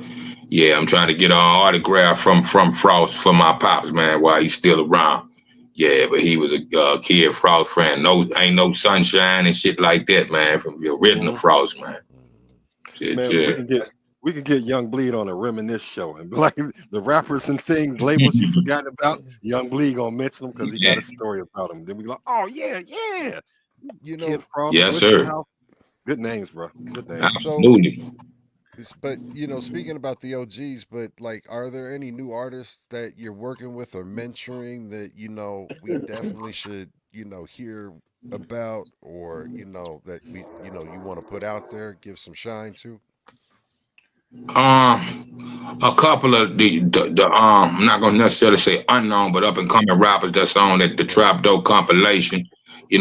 Yeah, I'm trying to get an autograph from Frost for my pops, man, while he's still around. Yeah, but he was a Kid Frost friend. No, ain't no sunshine and shit like that, man. From the original Mhm. Frost, man. Shit, Man, yeah. we can get Young Bleed on a reminisce show and be like the rappers and things, labels you forgotten about. Young Bleed gonna mention them because he Yeah. got a story about them. Then we go, oh yeah, yeah. You Kid know, Frost, Yes, Swisher sir. House. Good names, bro. Good names. so Absolutely. but speaking about the OGs, but like, are there any new artists that you're working with or mentoring that we definitely should hear about, or that you want to put out there, give some shine to? A couple of the I'm not gonna necessarily say unknown, but up and coming rappers that's on the Yeah. Trap Dough compilation.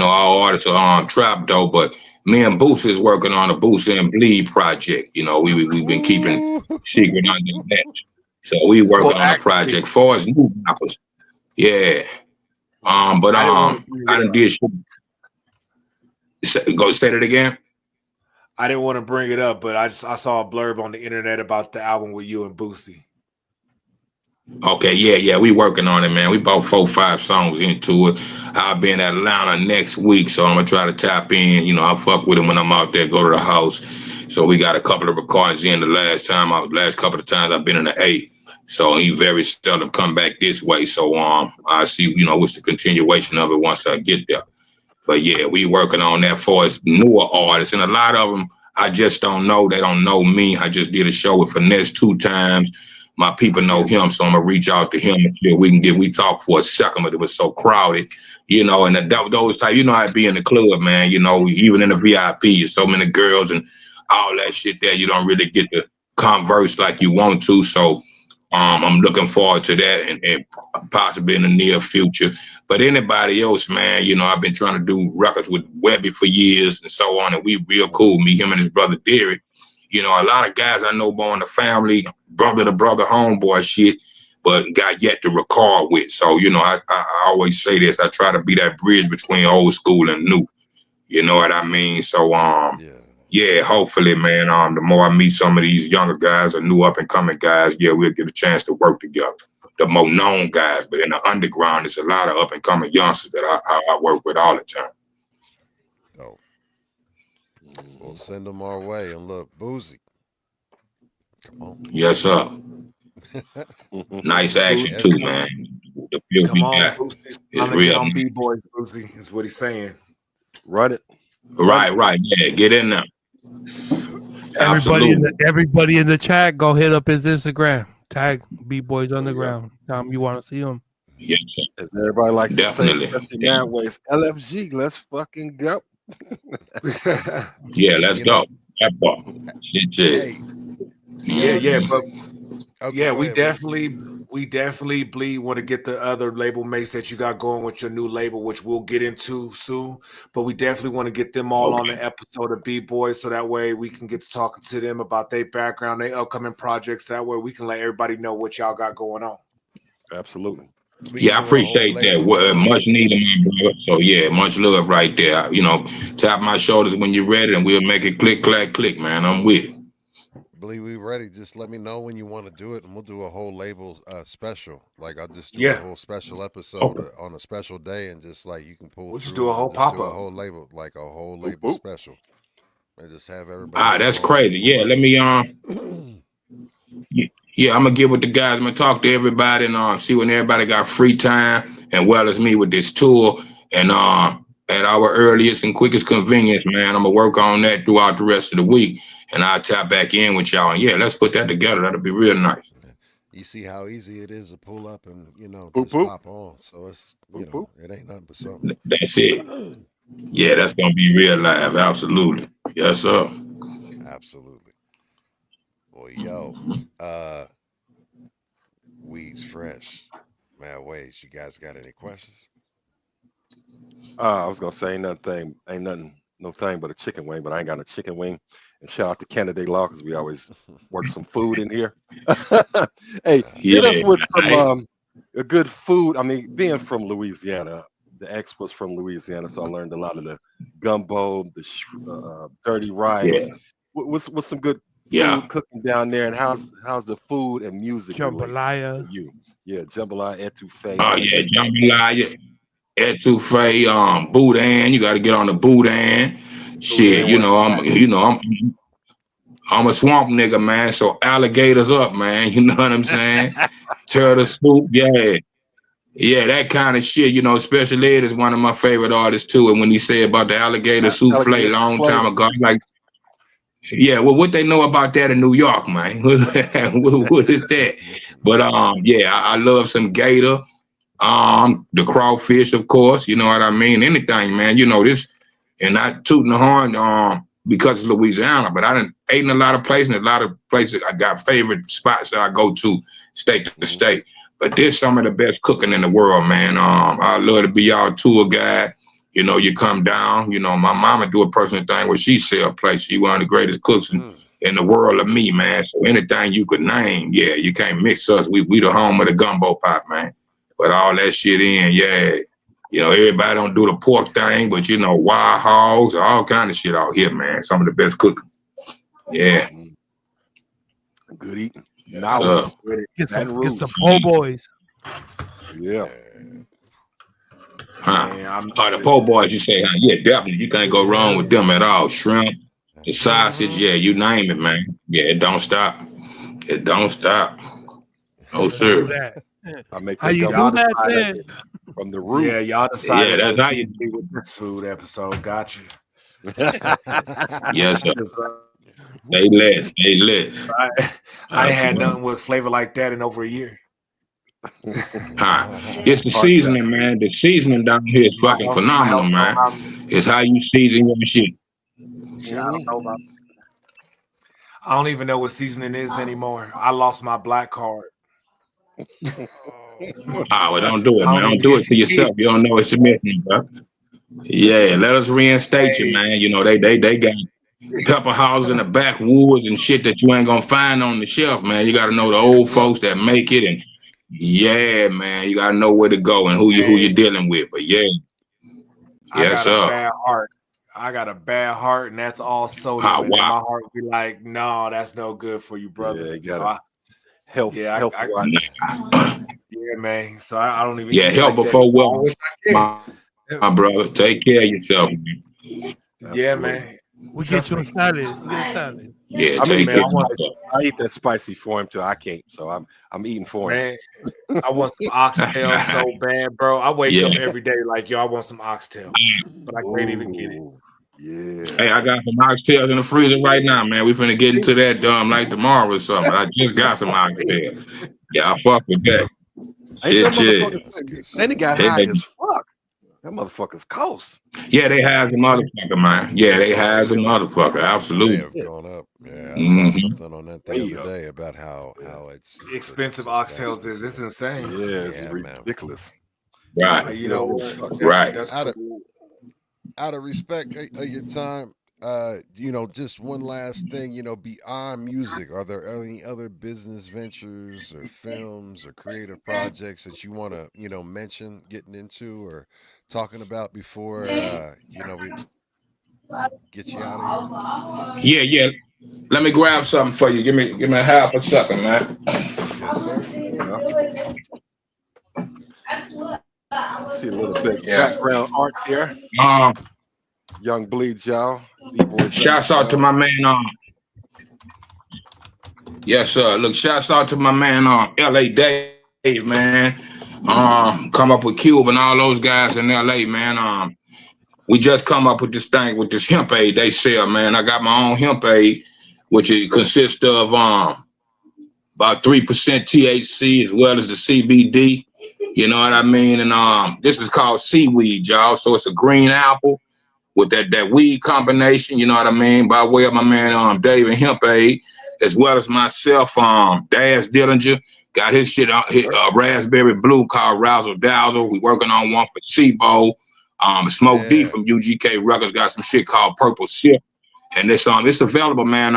All artists are on Trap Dough, but me and Boosie is working on a Boosie and Bleed project. We've been keeping Ooh. secret under that. So we Well, working on a actually, project for us new rappers. Yeah. But I didn't want to bring I it done up. did go say that again. I didn't want to bring it up, but I saw a blurb on the internet about the album with you and Boosie. Okay, yeah, we working on it, man. We about 4, 5 songs into it. I'll be in Atlanta next week, so I'm gonna try to tap in. I fuck with him when I'm out there, go to the house. So we got a couple of records in the last couple of times I've been in the A. So he very seldom come back this way. So I see, what's the continuation of it once I get there. But yeah, we working on that for us newer artists, and a lot of them I just don't know. They don't know me. I just did a show with Finesse 2 times. My people know Yeah. him, so I'm gonna reach out to him and see if we can get. We talked for a second, but it was so crowded, And those type, I'd be in the club, man. Even in the VIP, so many girls and all that shit there. You don't really get to converse like you want to. So I'm looking forward to that, and possibly in the near future. But anybody else, man, I've been trying to do records with Webby for years and so on, and we real cool. Me, him, and his brother Derek. A lot of guys I know born the family, brother to brother, homeboy shit, but got yet to record with. So, I always say this. I try to be that bridge between old school and new. You know what I mean? So, Yeah. yeah, hopefully, man, the more I meet some of these younger guys or new up and coming guys, yeah, we'll get a chance to work together. The more known guys, but in the underground, there's a lot of up and coming youngsters that I work with all the time. Oh, we'll send them our way. And look, Boozy, come on. Yes, sir. Nice action Boosie, too, Every man. The feel come we on, got Boosie. It's is time to real get on nice. B-Boys, Boosie, is what he's saying. Run it. Right. Yeah, get in there. Absolutely. Everybody in the chat, go hit up his Instagram. Tag B-Boys There you go. Underground. Tell him you want to see him. Yes, sir. As everybody likes Definitely. to say, especially nowadays, LFG, let's fucking go. Yeah, let's go. That part. Hey, yeah, but okay, yeah, go we ahead, Reese. definitely bleed want to get the other label mates that you got going with your new label, which we'll get into soon. But we definitely want to get them all on the episode of B-Boys, so that way we can get to talking to them about their background, their upcoming projects. That way we can let everybody know what y'all got going on. Absolutely. Yeah, I appreciate that. Much needed, my brother. So yeah, much love right there. You know, tap my shoulders when you're ready, and we'll make it click, clack, click, man. I'm with it. Believe we ready. Just let me know when you want to do it, and we'll do a whole label special. Like I'll just do a whole special episode on a special day, and just like you can pull We'll through. just do a whole just do a pop-up. whole label, like a whole label special, and just have everybody. That's crazy. Yeah, let me Yeah, I'm gonna get with the guys. I'm gonna talk to everybody and see when everybody got free time, and well as me with this tour. And at our earliest and quickest convenience, man, I'm gonna work on that throughout the rest of the week, and I'll tap back in with y'all. And yeah, let's put that together. That'll be real nice. You see how easy it is to pull up and Boop, just boop. pop on. So it's Boop. it ain't nothing but something. That's it. Yeah, that's gonna be real live. Absolutely. Yes, sir. Absolutely. Well, yo, Weeds Fresh, Mad Ways. You guys got any questions? I was gonna say ain't nothing, no thing but a chicken wing, but I ain't got a chicken wing. And shout out to Canada Law because we always work some food in here. Hey, hit us with some a good food. I mean, being from Louisiana, the ex was from Louisiana, so I learned a lot of the gumbo, the dirty rice. With some good food cooking down there, and how's the food and music Jambalaya. related to you? Yeah, jambalaya, etouffee. Oh yeah, jambalaya, etouffee, boudin. You got to get on the boudin. Shit, I'm a swamp nigga, man. So alligators up, man. You know what I'm saying? Turtle soup, yeah, that kind of shit. You know, Special Ed is one of my favorite artists too. And when he said about the alligator souffle long time ago, I'm like, yeah, well, what they know about that in New York, man? what is that? But yeah, I love some gator. The crawfish, of course. You know what I mean? Anything, man. You know this, and not tooting the horn because it's Louisiana, but I done ate in a lot of places. And a lot of places I got favorite spots that I go to state to state. But this some of the best cooking in the world, man. I love to be y'all tour guide. You know, you come down. You know, my mama do a personal thing where she sell plates. She one of the greatest cooks in the world of me, man. So anything you could name, yeah, you can't mix us. We the home of the gumbo pot, man. But all that shit in, yeah. You know, everybody don't do the pork thing, but you know, wild hogs, all kind of shit out here, man. Some of the best cooking. Yeah. Good eating. Now get some po' boys. Yeah. The po' boys, you say, yeah, definitely. You can't go wrong with them at all. Shrimp, the sausage, yeah, you name it, man. Yeah, it don't stop. It don't stop. Oh, sir. I make how you do that, man? From the root. Yeah, y'all decided. Yeah, that's how you do with this food episode. Got you. Yes, sir. Stay lit. I ain't had nothing with flavor like that in over a year. It's the seasoning, man. The seasoning down here is fucking phenomenal, man. It's how you season your shit. I don't even know what seasoning is anymore. I lost my black card. Well, don't do it, man. Don't do it to yourself. You don't know what you're missing, bro. Yeah, let us reinstate you, man. You know, they got pepper houses in the backwoods and shit that you ain't gonna find on the shelf, man. You gotta know the old folks that make it, and yeah, man, you gotta know where to go and who you're dealing with. But yeah, yes, sir. I got a bad heart, and that's all sodium. And my heart be like, no, that's no good for you, brother. Yeah, you gotta health watch. Yeah, man. So I don't even. Yeah, help like before well, my brother. Take care of yourself. Yeah, man. We get you a salad. Yeah, I'm gonna take eat Man, that this. spicy. I eat that spicy for him too. I can't, so I'm eating for him. man, I want some oxtail so bad, bro. I wake Yeah. up every day like, yo, I want some oxtail, but I can't even get it. Ooh, yeah. Hey, I got some oxtails in the freezer right now, man. We finna get into that like tomorrow or something. I just got some oxtails. Yeah, I fuck with that. Ain't them Shit, yeah. motherfuckers? That's good Then it stuff. got Hey, high as fuck. That motherfucker's coast. yeah, they has a motherfucker, man. Yeah, they Yeah, has a motherfucker. they Absolutely. have Yeah, gone up. Yeah, I saw Hmm. something on that the way other up. day about Yeah, how it's Expensive just that oxtails is it's specific. insane. yeah, it's Yeah, man. ridiculous. Right, It's You know heavy as what? fuck. That's right. that's Out of cool. respect of your time, just one last thing, beyond music, are there any other business ventures or films or creative projects that you want to, mention getting into or talking about before, we get you out of here? Yeah, yeah. Let me grab something for you. Give me a half a second, man. Yes, sir. Yeah, I see a little bit Yeah. background art there. Um, Young Bleeds, y'all. B-Boy shouts out to 77. my man. Yes, sir. Look, shouts out to my man, L.A. Dave, man. Come up with Cube and all those guys in L.A., man. We just come up with this thing with this hemp aid they sell, man. I got my own hemp aid, which it consists of about 3% THC as well as the CBD. You know what I mean? And this is called seaweed, y'all. So it's a green apple with that weed combination, you know what I mean, by way of my man Dave and Hemp Aid, as well as myself, Daz Dillinger, got his shit on raspberry blue called Razzle Dazzle. We working on one for Tebow. Smoke D Yeah. from UGK Records got some shit called Purple Sip. And it's available, man.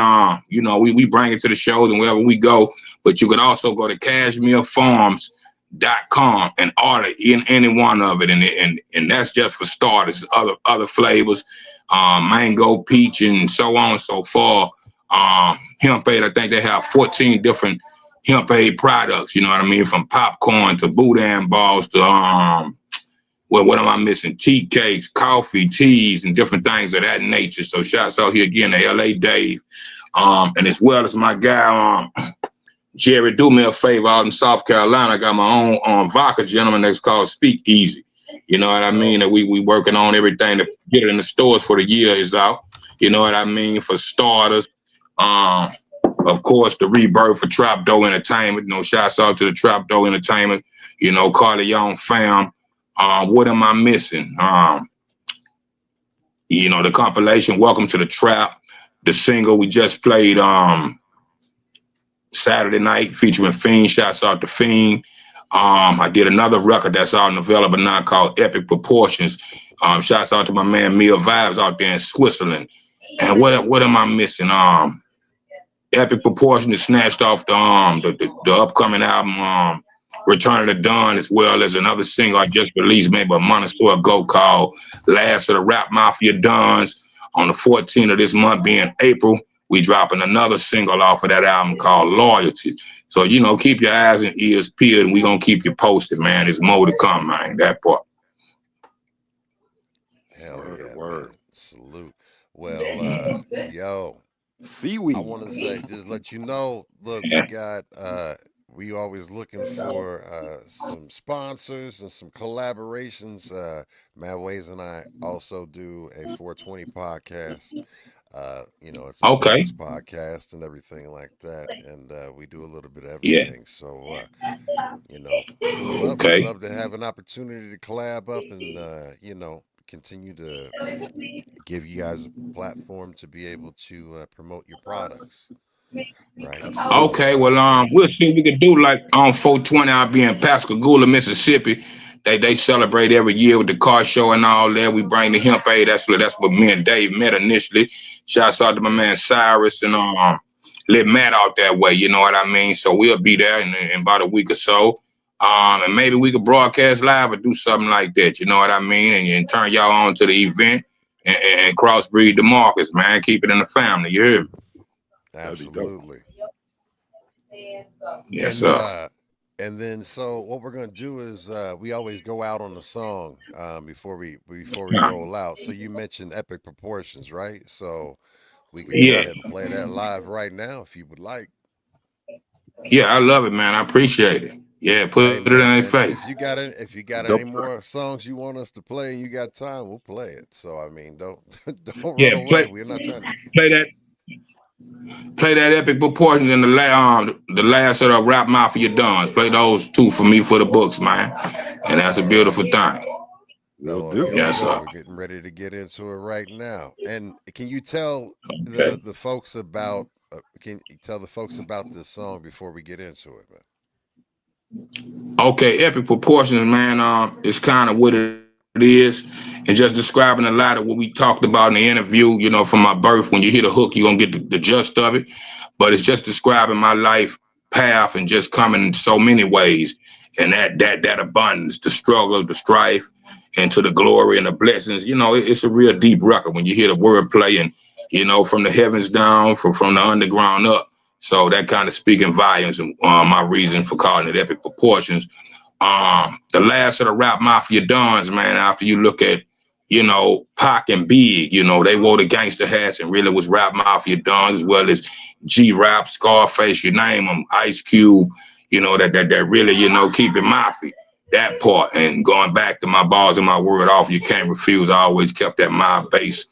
We bring it to the shows and wherever we go. But you can also go to cashmerefarms.com and order in any one of it. And that's just for starters. Other flavors, mango, peach, and so on and so forth. Hemp aid, I think they have 14 different hemp aid products, you know what I mean? From popcorn to boudin balls to what am I missing? Tea cakes, coffee, teas, and different things of that nature. So shouts out here again to LA Dave. And as well as my guy, Jerry, do me a favor out in South Carolina. I got my own vodka gentleman that's called Speak Easy. You know what I mean? Dope. And we working on everything to get it in the stores for the year is out. You know what I mean? For starters. Um, of course, the rebirth for Trapdoor Entertainment. Shouts out to the Trapdoor Entertainment. Carly Young fam. What am I missing? The compilation, Welcome to the Trap. The single we just played Saturday night featuring Fiend. Shouts out to Fiend. I did another record that's out and available now called Epic Proportions. Shouts out to my man Mia Vibes out there in Switzerland. And what am I missing? Epic Proportion is snatched off the upcoming album Return of the Dawn, as well as another single I just released maybe a month or so ago called Last of the Rap Mafia Dons. On the 14th of this month, being April, we dropping another single off of that album called Loyalty. So, keep your eyes and ears peeled, and we gonna keep you posted, man. There's more to come, man. That part. Hell Word, yeah, word. man. Salute. Well, yo, I Seaweed. want to say, just let you know, look, we always looking for some sponsors and some collaborations. Matt Ways and I also do a 420 podcast. It's a Okay. sports podcast and everything like that, and we do a little bit of Yeah. everything. So, pull up. We'd Okay. love to have an opportunity to collab up and continue to give you guys a platform to be able to promote your products, right? So Okay, well, we'll see what we can do. Like on 420, I'll be in Pascagoula, Mississippi. They celebrate every year with the car show and all that. We bring the hemp aid. That's what me and Dave met initially. Shouts out to my man Cyrus and let Matt out that way. You know what I mean? So we'll be there in about a week or so. And maybe we could broadcast live or do something like that. You know what I mean? And turn y'all on to the event and crossbreed the markets, man. Keep it in the family. You hear me? That'd be dope. absolutely. Yes, And sir. so what we're gonna do is we always go out on the song before we roll out. So you mentioned epic proportions, right? So We can go ahead and play that live right now if you would like. Yeah, I love it, man. I appreciate it. Yeah, put Hey it in man, their and face. if you got Dope any track. more songs you want us to play and you got time, we'll play it. So I mean, don't don't Yeah, run away. We're not trying to. play that play that epic proportions in the last of the rap mafia dons. Play those two for me for the books, man. And that's a All right. beautiful thing. Will Well, do. here we Yes, go. sir. We're getting ready to get into it right now. And can you tell Okay. the folks about? Can you tell the folks about this song before we get into it, man? Okay, epic proportions, man. It's kind of what it is, and just describing a lot of what we talked about in the interview. You know, from my birth, when you hear the hook, you're gonna get the gist of it. But it's just describing my life path and just coming in so many ways, and that abundance, the struggle, the strife, and to the glory and the blessings. You know, it's a real deep record when you hear the word playing. You know, from the heavens down, from the underground up. So that kind of speaking volumes, and my reason for calling it epic proportions. The last of the rap mafia dons, man, after you look at, you know, Pac and Big, you know, they wore the gangster hats and really was rap mafia dons, as well as G-Rap, Scarface, you name them, Ice Cube, you know, that really, you know, keep it mafia. That part. And going back to my bars and my word off, you can't refuse. I always kept that mob base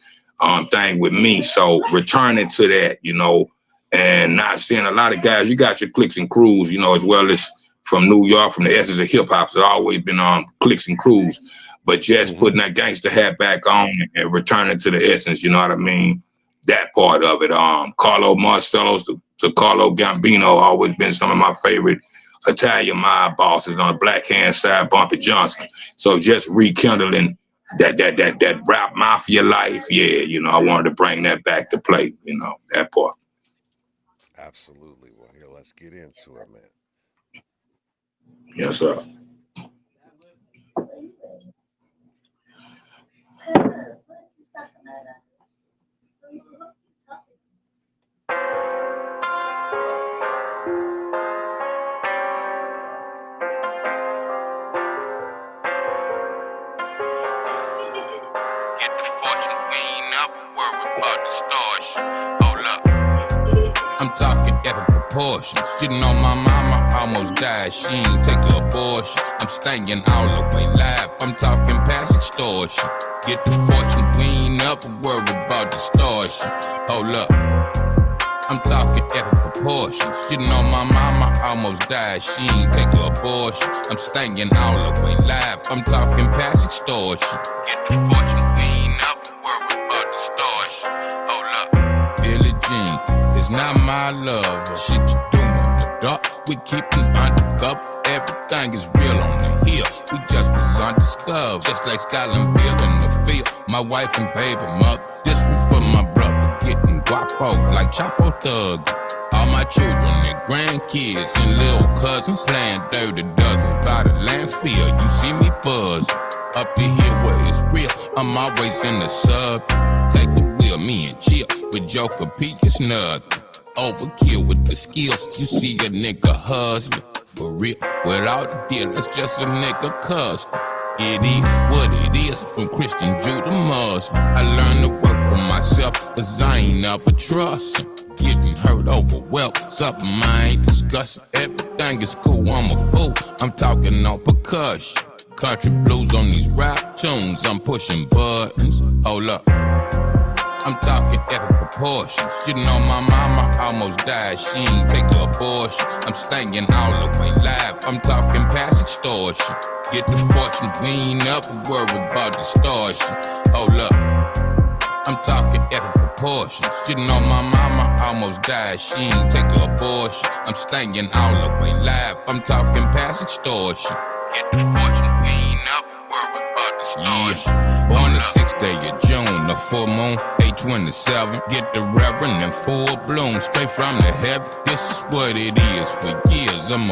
thing with me. So returning to that, you know, and not seeing a lot of guys, you got your cliques and crews, you know, as well as from New York, from the essence of hip hop. So it's always been on clicks and crews, but just putting that gangster hat back on and returning to the essence. You know what I mean? That part of it. Carlo Marcello's to Carlo Gambino always been some of my favorite Italian mob bosses. On the black hand side, Bumpy Johnson. So just rekindling that rap mafia life. Yeah, you know, I wanted to bring that back to play. You know, that part. Absolutely. Well, here, let's get into it, man. Yes, sir. Get the fortune, we ain't up worried about the stars. Hold up. I'm talking epic proportions. You know my mama almost died. She ain't take the abortion. I'm staying all the way live. I'm talking past extortion. Get the fortune, we ain't up worried about the stars. Hold up. I'm talking epic proportions. You know my mama almost died. She ain't take the abortion. I'm staying all the way live. I'm talking past extortion. Get the fortune, we ain't up worried about the stars. Hold up. Billie Jean is not my lover. Shit you doing in the dark, we keeping undercover. Everything is real on the hill. We just was undiscovered. Just like Scotlandville in the field. My wife and baby mother. This one for my brother. Getting guapo like Chapo Thug. All my children and grandkids and little cousins playing dirty dozens by the landfill. You see me buzz up to here where it's real. I'm always in the sub. Take the wheel, me and chill with Joker P. It's nothing. Overkill with the skills. You see a nigga hustling for real. Without the deal, that's just a nigga custom. It is what it is, from Christian Jew to Muslim. I learned to work for myself, cause I ain't never trust him. Getting hurt over wealth, something I ain't discussing. Everything is cool, I'm a fool, I'm talking on percussion. Country blues on these rap tunes, I'm pushing buttons. Hold up. I'm talking epic proportions. You know my mama almost died. She ain't take the abortion. I'm staying all the way live. I'm talking past extortion. Get the fortune, we ain't never worried about distortion. Hold up. I'm talking epic proportions. You know my mama almost died. She ain't take the abortion. I'm staying all the way live. I'm talking past extortion. Get the fortune, we ain't never worried about distortion. Yeah. Born the 6th day of June, the full moon, 8/27. Get the reverend in full bloom, straight from the heaven. This is what it is for years. I'm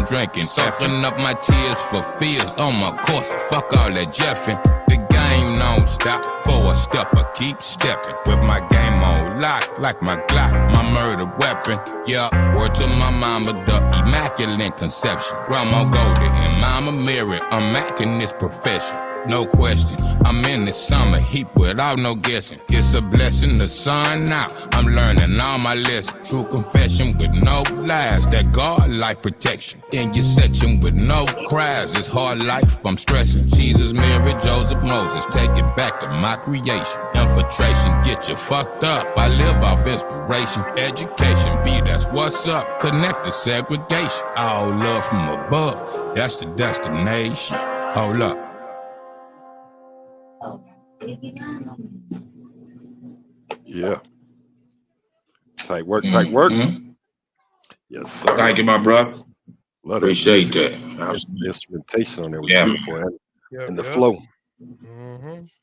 drinking, soaking up my tears for fears. On my course, fuck all that jeffing. The game don't stop for a step, I keep stepping. With my game on lock, like my Glock, my murder weapon. Yeah, word to my mama, the immaculate conception. Grandma Goldie and Mama Mary, I'm macking this profession. No question, I'm in the summer heat without no guessing. It's a blessing, the sun out. I'm learning all my lessons. True confession with no lies. That God life protection. In your section with no cries. It's hard life, I'm stressing. Jesus, Mary, Joseph, Moses. Take it back to my creation. Infiltration, get you fucked up. I live off inspiration. Education, B, that's what's up. Connect to segregation. All love from above. That's the destination. Hold up. Yeah. Tight work, tight work. Yes, sir. Thank you, my brother. Love Appreciate music. that. The instrumentation on there was Yeah. beautiful, and the Yep. flow.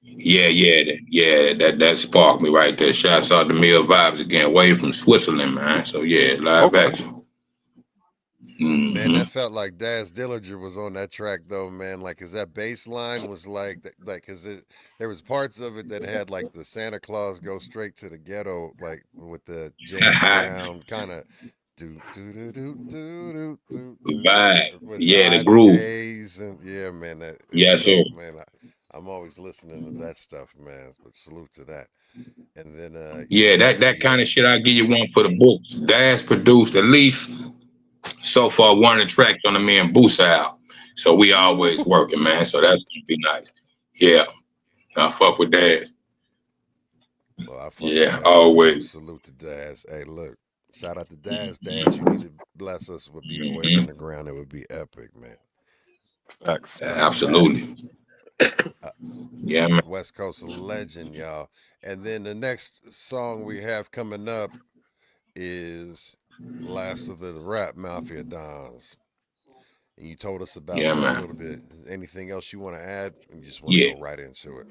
Yeah, that sparked me right there. Shouts out to Mill Vibes again, way from Switzerland, man. So yeah, live action. Man, that felt like Daz Dillinger was on that track though, man. Like, cause that bass line was like, cause there was parts of it that had like the Santa Claus go straight to the ghetto, like with the James Brown kind of do Vibe. with the Yeah, the Isaac groove. Hayes and yeah, man, it Yeah, was sir. dope, man. I'm always listening to that stuff, man. But salute to that. And then Yeah, that kind of shit. I'll give you one for the books. Daz produced at least so far one of the tracks on the man Boosa out. So we always working, man. So that's gonna be nice. Yeah, I fuck with Daz. Well, I fuck Yeah, with Daz always. too. Salute to Daz. Hey, look, shout out to Daz. Daz, you need to bless us with B-Boys Underground. It would be epic, man. Facts. Absolutely. Yeah, man. West Coast legend, y'all. And then the next song we have coming up is Last of the Rap Mafia Dons. And you told us about that a little bit. Anything else you want to add? You just want to go right into it.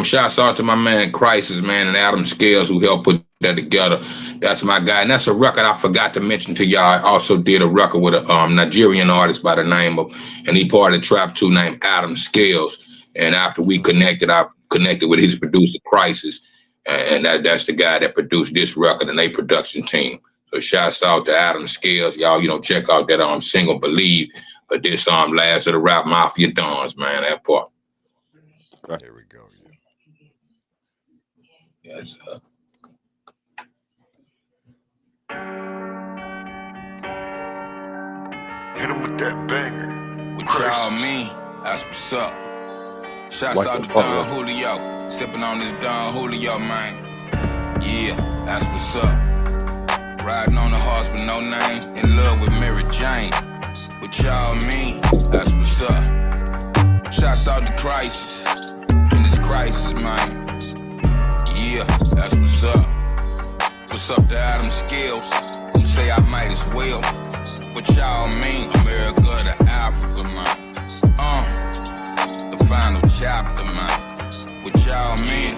Shouts out to my man Crisis, man, and Adam Scales who helped put that together. That's my guy. And that's a record I forgot to mention to y'all. I also did a record with a Nigerian artist by the name of, and he part of the Trap 2 named Adam Scales. And after we connected, I connected with his producer, Crisis. And that's the guy that produced this record and they production team. So shouts out to Adam Scales. Y'all, check out that single Believe. But this Last of the Rap Mafia Dons, man, that part. Here we go. Yes. Hit him with that banger. What y'all mean? That's what's up. Shouts out to Don Julio. Sipping on this Don Julio, man. Yeah, that's what's up. Riding on the horse with no name. In love with Mary Jane. What y'all mean? That's what's up. Shouts out to Crisis. In this crisis, man. Yeah, that's what's up. What's up to Adam Scales, who say I might as well. What y'all mean? America to Africa, man. The final chapter, man. What y'all mean?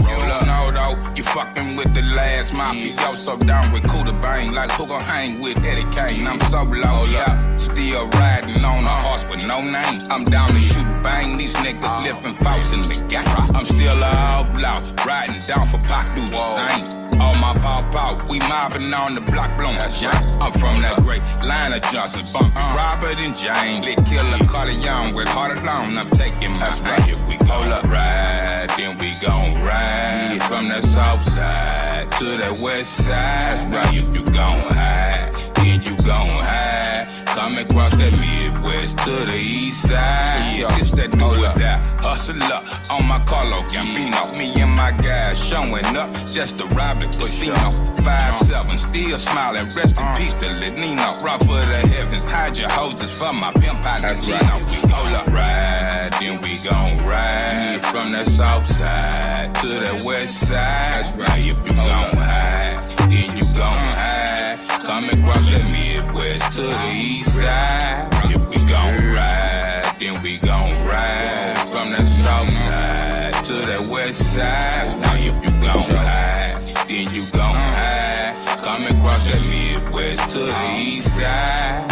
Roll up. No, though, you fucking with the last mafia. Yo, so down with Kuda Bang, like who gon' hang with Eddie Kane? I'm so low, yeah. Still riding on a horse with no name. I'm down to shoot bang, these niggas lifting false in the gap. I'm still a outlaw, riding down for Pac, do the same. All my pop, we mobbing on the block, blowing shit. I'm from that great line of Johnson, bump Robert and James. Lit killer Corleone with heart alone. I'm taking my right. If we hold up, ride, then we gon' ride. From the south side to the west side. Right, if you gon' hide, then you gon' hide. Come across the Midwest to the east side. Yeah, this that do or die. Hustle up on my Carlo Gambino. Me and my guys showing up just to rob the casino. 5'7", still smiling. Rest in peace to Lenino. Run for the heavens, hide your hoses for my pimp partner Gino. Hold up, ride, then we gon' ride. From the south side to the west side. That's right, if you gon' hide, then you gon' hide. Come across the Midwest to the east side. If we gon' ride, then we gon' ride. From the south side to the west side. Now if you gon' hide, then you gon' hide. Come across the Midwest to the east side.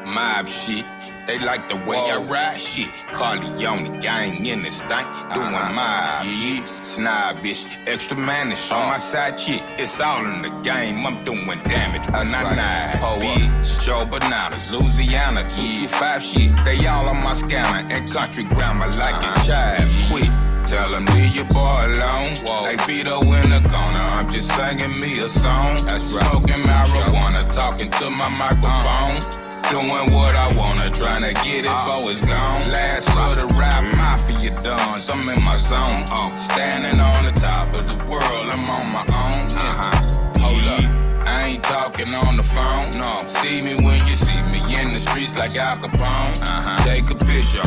My mob shit. They like the way I ride shit. Corleone gang in the stank, doing mob shit. Snobbish, extra manish on my side chick. It's all in the game, I'm doing damage when I nine. Bitch, Joe Bananas, Louisiana, 225 shit. They all on my scanner and country grammar like it's chives. Quit. Tell them leave your boy alone. Like Vito in the corner, I'm just singing me a song. Smoking marijuana, talking to my microphone. Doing what I wanna, trying to get it before it's gone. Last of the rap mafia dons, I'm in my zone. Standing on the top of the world, I'm on my own. Hold up, I ain't talking on the phone. No, see me when you see me in the streets like Al Capone. Take a picture,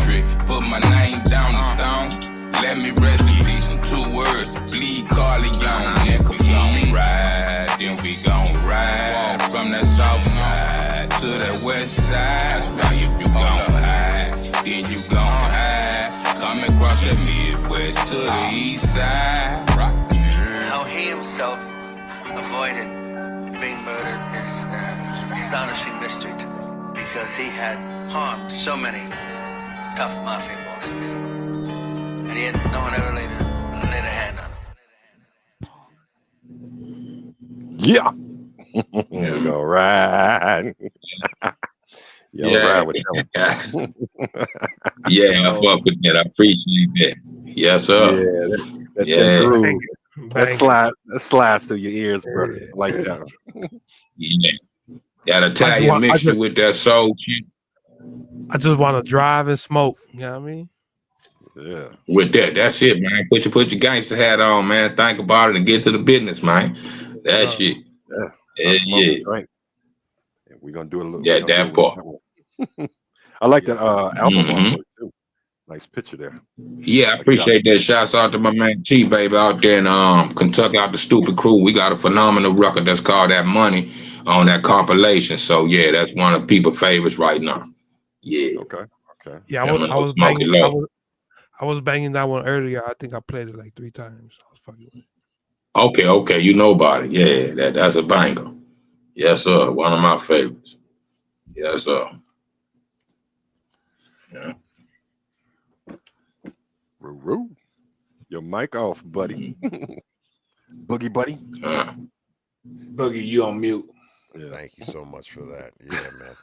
put my name down the stone. Let me rest in peace in 2 words. Bleed Corleone, nigga, we gon' ride, then we gon' ride from that south side to that west side. Now if you gon' hide, then you gon' hide. Coming across the Midwest to the east side. How he himself avoided being murdered is an astonishing mystery to me, because he had harmed so many tough mafia bosses. And yet no one ever laid a hand on him. Yeah. We're gonna ride. Ride with them. Yeah, I fuck with that. I appreciate that. Yes, sir. That groove. That slides through your ears, bro. Like that. Yeah. That Italian mixture with that soul shit. I just want to drive and smoke. You know what I mean? Yeah. With that's it, man. Put your gangster hat on, man. Think about it and get to the business, man. That shit. Yeah. Right. And we're gonna do a little. Yeah, that part. I like that album artwork too. Nice picture there. Yeah, I appreciate that. Shouts out to my man T Baby out there in Kentucky, out the Stupid Crew. We got a phenomenal record that's called That Money on that compilation. So yeah, that's one of people's favorites right now. Yeah. Okay. Yeah, I was banging that one earlier. I think I played it like 3 times. I was fucking with it. Okay, you know about it. Yeah, that's a banger. Yes, sir. One of my favorites. Yes, sir. Yeah. Roo. Your mic off, buddy. Boogie buddy. Boogie, you on mute. Yeah. Thank you so much for that. Yeah, man.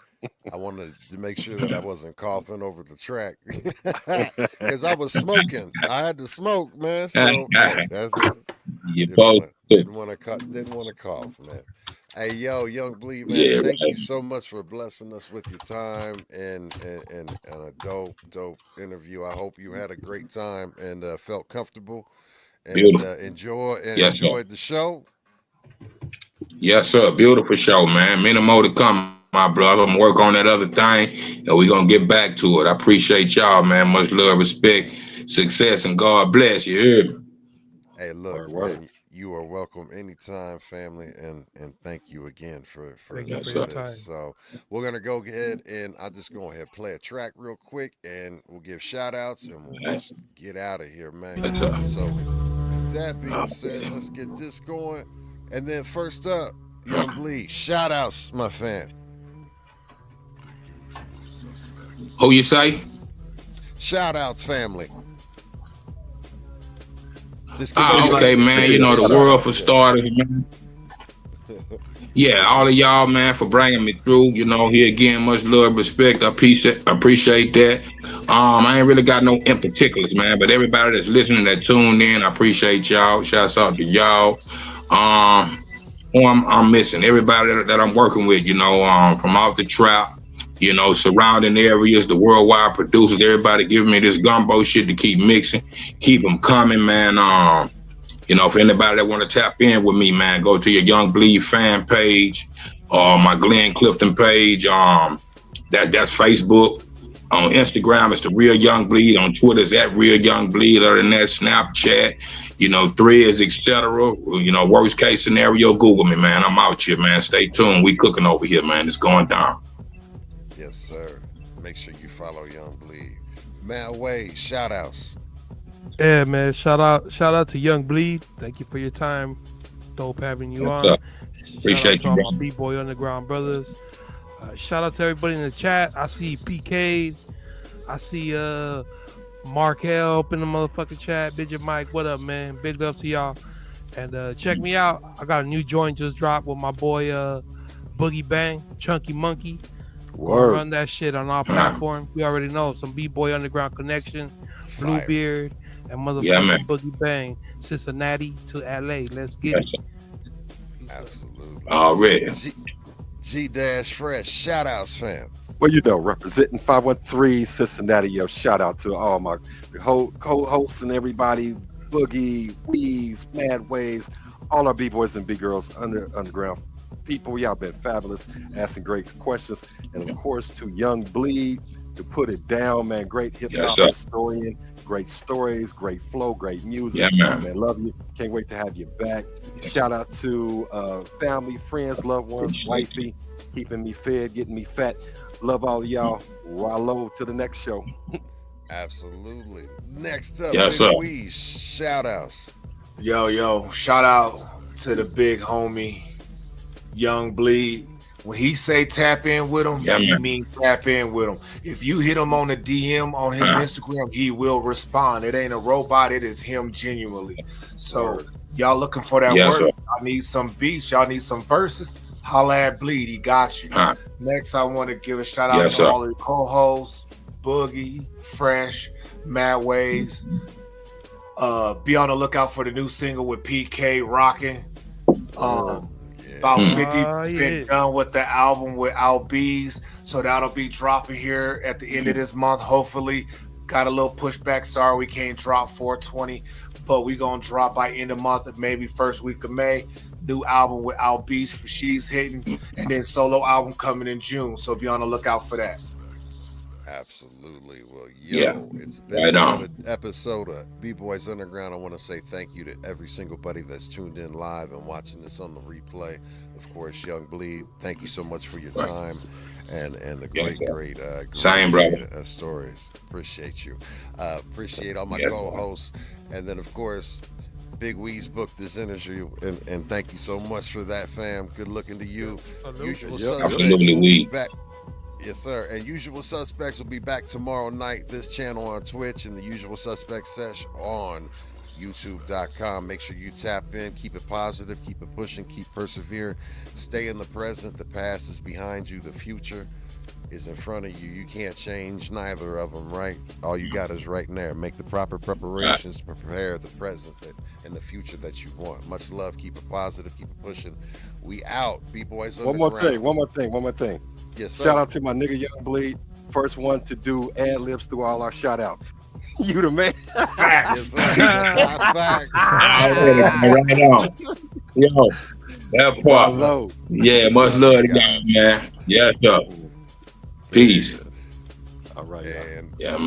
I wanted to make sure that I wasn't coughing over the track because I was smoking. I had to smoke, man. So hey, didn't want to cough, man. Hey, yo, Young Bleed, man. Thank you so much for blessing us with your time and a dope interview. I hope you had a great time and felt comfortable and enjoyed the show. Yes, sir. Beautiful show, man. Many more to come, my brother. I'm working on that other thing, and we're going to get back to it. I appreciate y'all, man. Much love, respect, success, and God bless you. Hear me? Hey, look, man, you are welcome anytime, family, and thank you again for this. So we're going to go ahead, and I'll just go ahead and play a track real quick, and we'll give shout-outs, and we'll just get out of here, man. So that being said, let's get this going. And then first up, Young Bleed, shout outs, my fan. Who you say? Shout outs, family. Okay, man. You know, the world for starters, man. Yeah, all of y'all, man, for bringing me through. You know, here again, much love, respect. I appreciate that. I ain't really got no in particulars, man, but everybody that's listening, that tuned in, I appreciate y'all. Shouts out to y'all. I'm missing everybody that I'm working with, you know, from Off the Trap, you know, surrounding areas, the worldwide producers, everybody giving me this gumbo shit to keep mixing, keep them coming, man. You know, for anybody that want to tap in with me, man, go to your Young Bleed fan page or my Glenn Clifton page. That's Facebook. On Instagram, it's the Real Young Bleed. On Twitter, it's at Real Young Bleed. Other than that, Snapchat, you know, Threads, etc. You know, worst case scenario, Google me, man. I'm out here, man. Stay tuned. We cooking over here, man. It's going down. Yes, sir. Make sure you follow Young Bleed. Matt Wade, shout outs. Yeah, man. Shout out to Young Bleed. Thank you for your time. Dope having you on. Appreciate shout out to you, all my B-Boy Underground brothers. Shout out to everybody in the chat. I see PK. I see Markel up in the motherfucking chat. Bidget Mike, what up, man? Big love to y'all. And check me out. I got a new joint just dropped with my boy Boogie Bang, Chunky Monkey. We're gonna run that shit on our platform. You already know some B-Boy Underground Connection, Bluebeard, and motherfucking Boogie Bang. Cincinnati to LA. Let's get it. Absolutely. Already. G-Fresh, shout outs, fam. Well, you know, representing 513 Cincinnati, yo, shout out to all my co-hosts and everybody, Boogie, Weez, Mad Ways, all our B-boys and B-girls, underground people. Y'all been fabulous, asking great questions. And of course, to Young Bleed, to put it down, man, great hip-hop historian, great stories, great flow, great music. Yeah, man. Love you. Can't wait to have you back. Shout out to family, friends, loved ones, wifey, keeping me fed, getting me fat. Love all of y'all. Wallow to the next show. Absolutely. Next up, yes, Big Weez, shout outs. Yo, shout out to the big homie, Young Bleed. When he say tap in with him, he mean tap in with him. If you hit him on the DM on his Instagram, he will respond. It ain't a robot, it is him genuinely. So y'all looking for that work. Y'all need some beats, y'all need some verses. Holla at Bleed, he got you. Next, I want to give a shout out to all the co-hosts, Boogie, Fresh, Matt Waves. Be on the lookout for the new single with PK rocking. About 50% done with the album with Al B's. So that'll be dropping here at the end of this month, hopefully. Got a little pushback. Sorry we can't drop 420, but we gonna drop by end of month, maybe first week of May. New album with Al B's for She's Hitting, and then solo album coming in June. So be on the lookout for that. Absolutely. Well, it's been another episode of B-Boys Underground. I want to say thank you to every single buddy that's tuned in live and watching this on the replay. Of course, Young Bleed, thank you so much for your time and the great same brother stories. Appreciate you. Appreciate all my co-hosts, and then of course, Big Weez booked this interview, and thank you so much for that, fam. Good looking to you. Usual Suspects will be back. Yes, sir. And Usual Suspects will be back tomorrow night. This channel on Twitch and the Usual Suspects sesh on YouTube.com. Make sure you tap in. Keep it positive. Keep it pushing. Keep persevering. Stay in the present. The past is behind you. The future is in front of you. You can't change neither of them, right? All you got is right there. Make the proper preparations to prepare the present and the future that you want. Much love. Keep it positive. Keep it pushing. We out. B-Boys Underground. One more thing. Yes, sir. Shout out to my nigga Young Bleed. First one to do ad-libs through all our shout outs. You the man. Facts. Facts. Right on. Yo, that part. Yeah, much love to you, man. Yes, sir. Peace. All right. And yeah, man.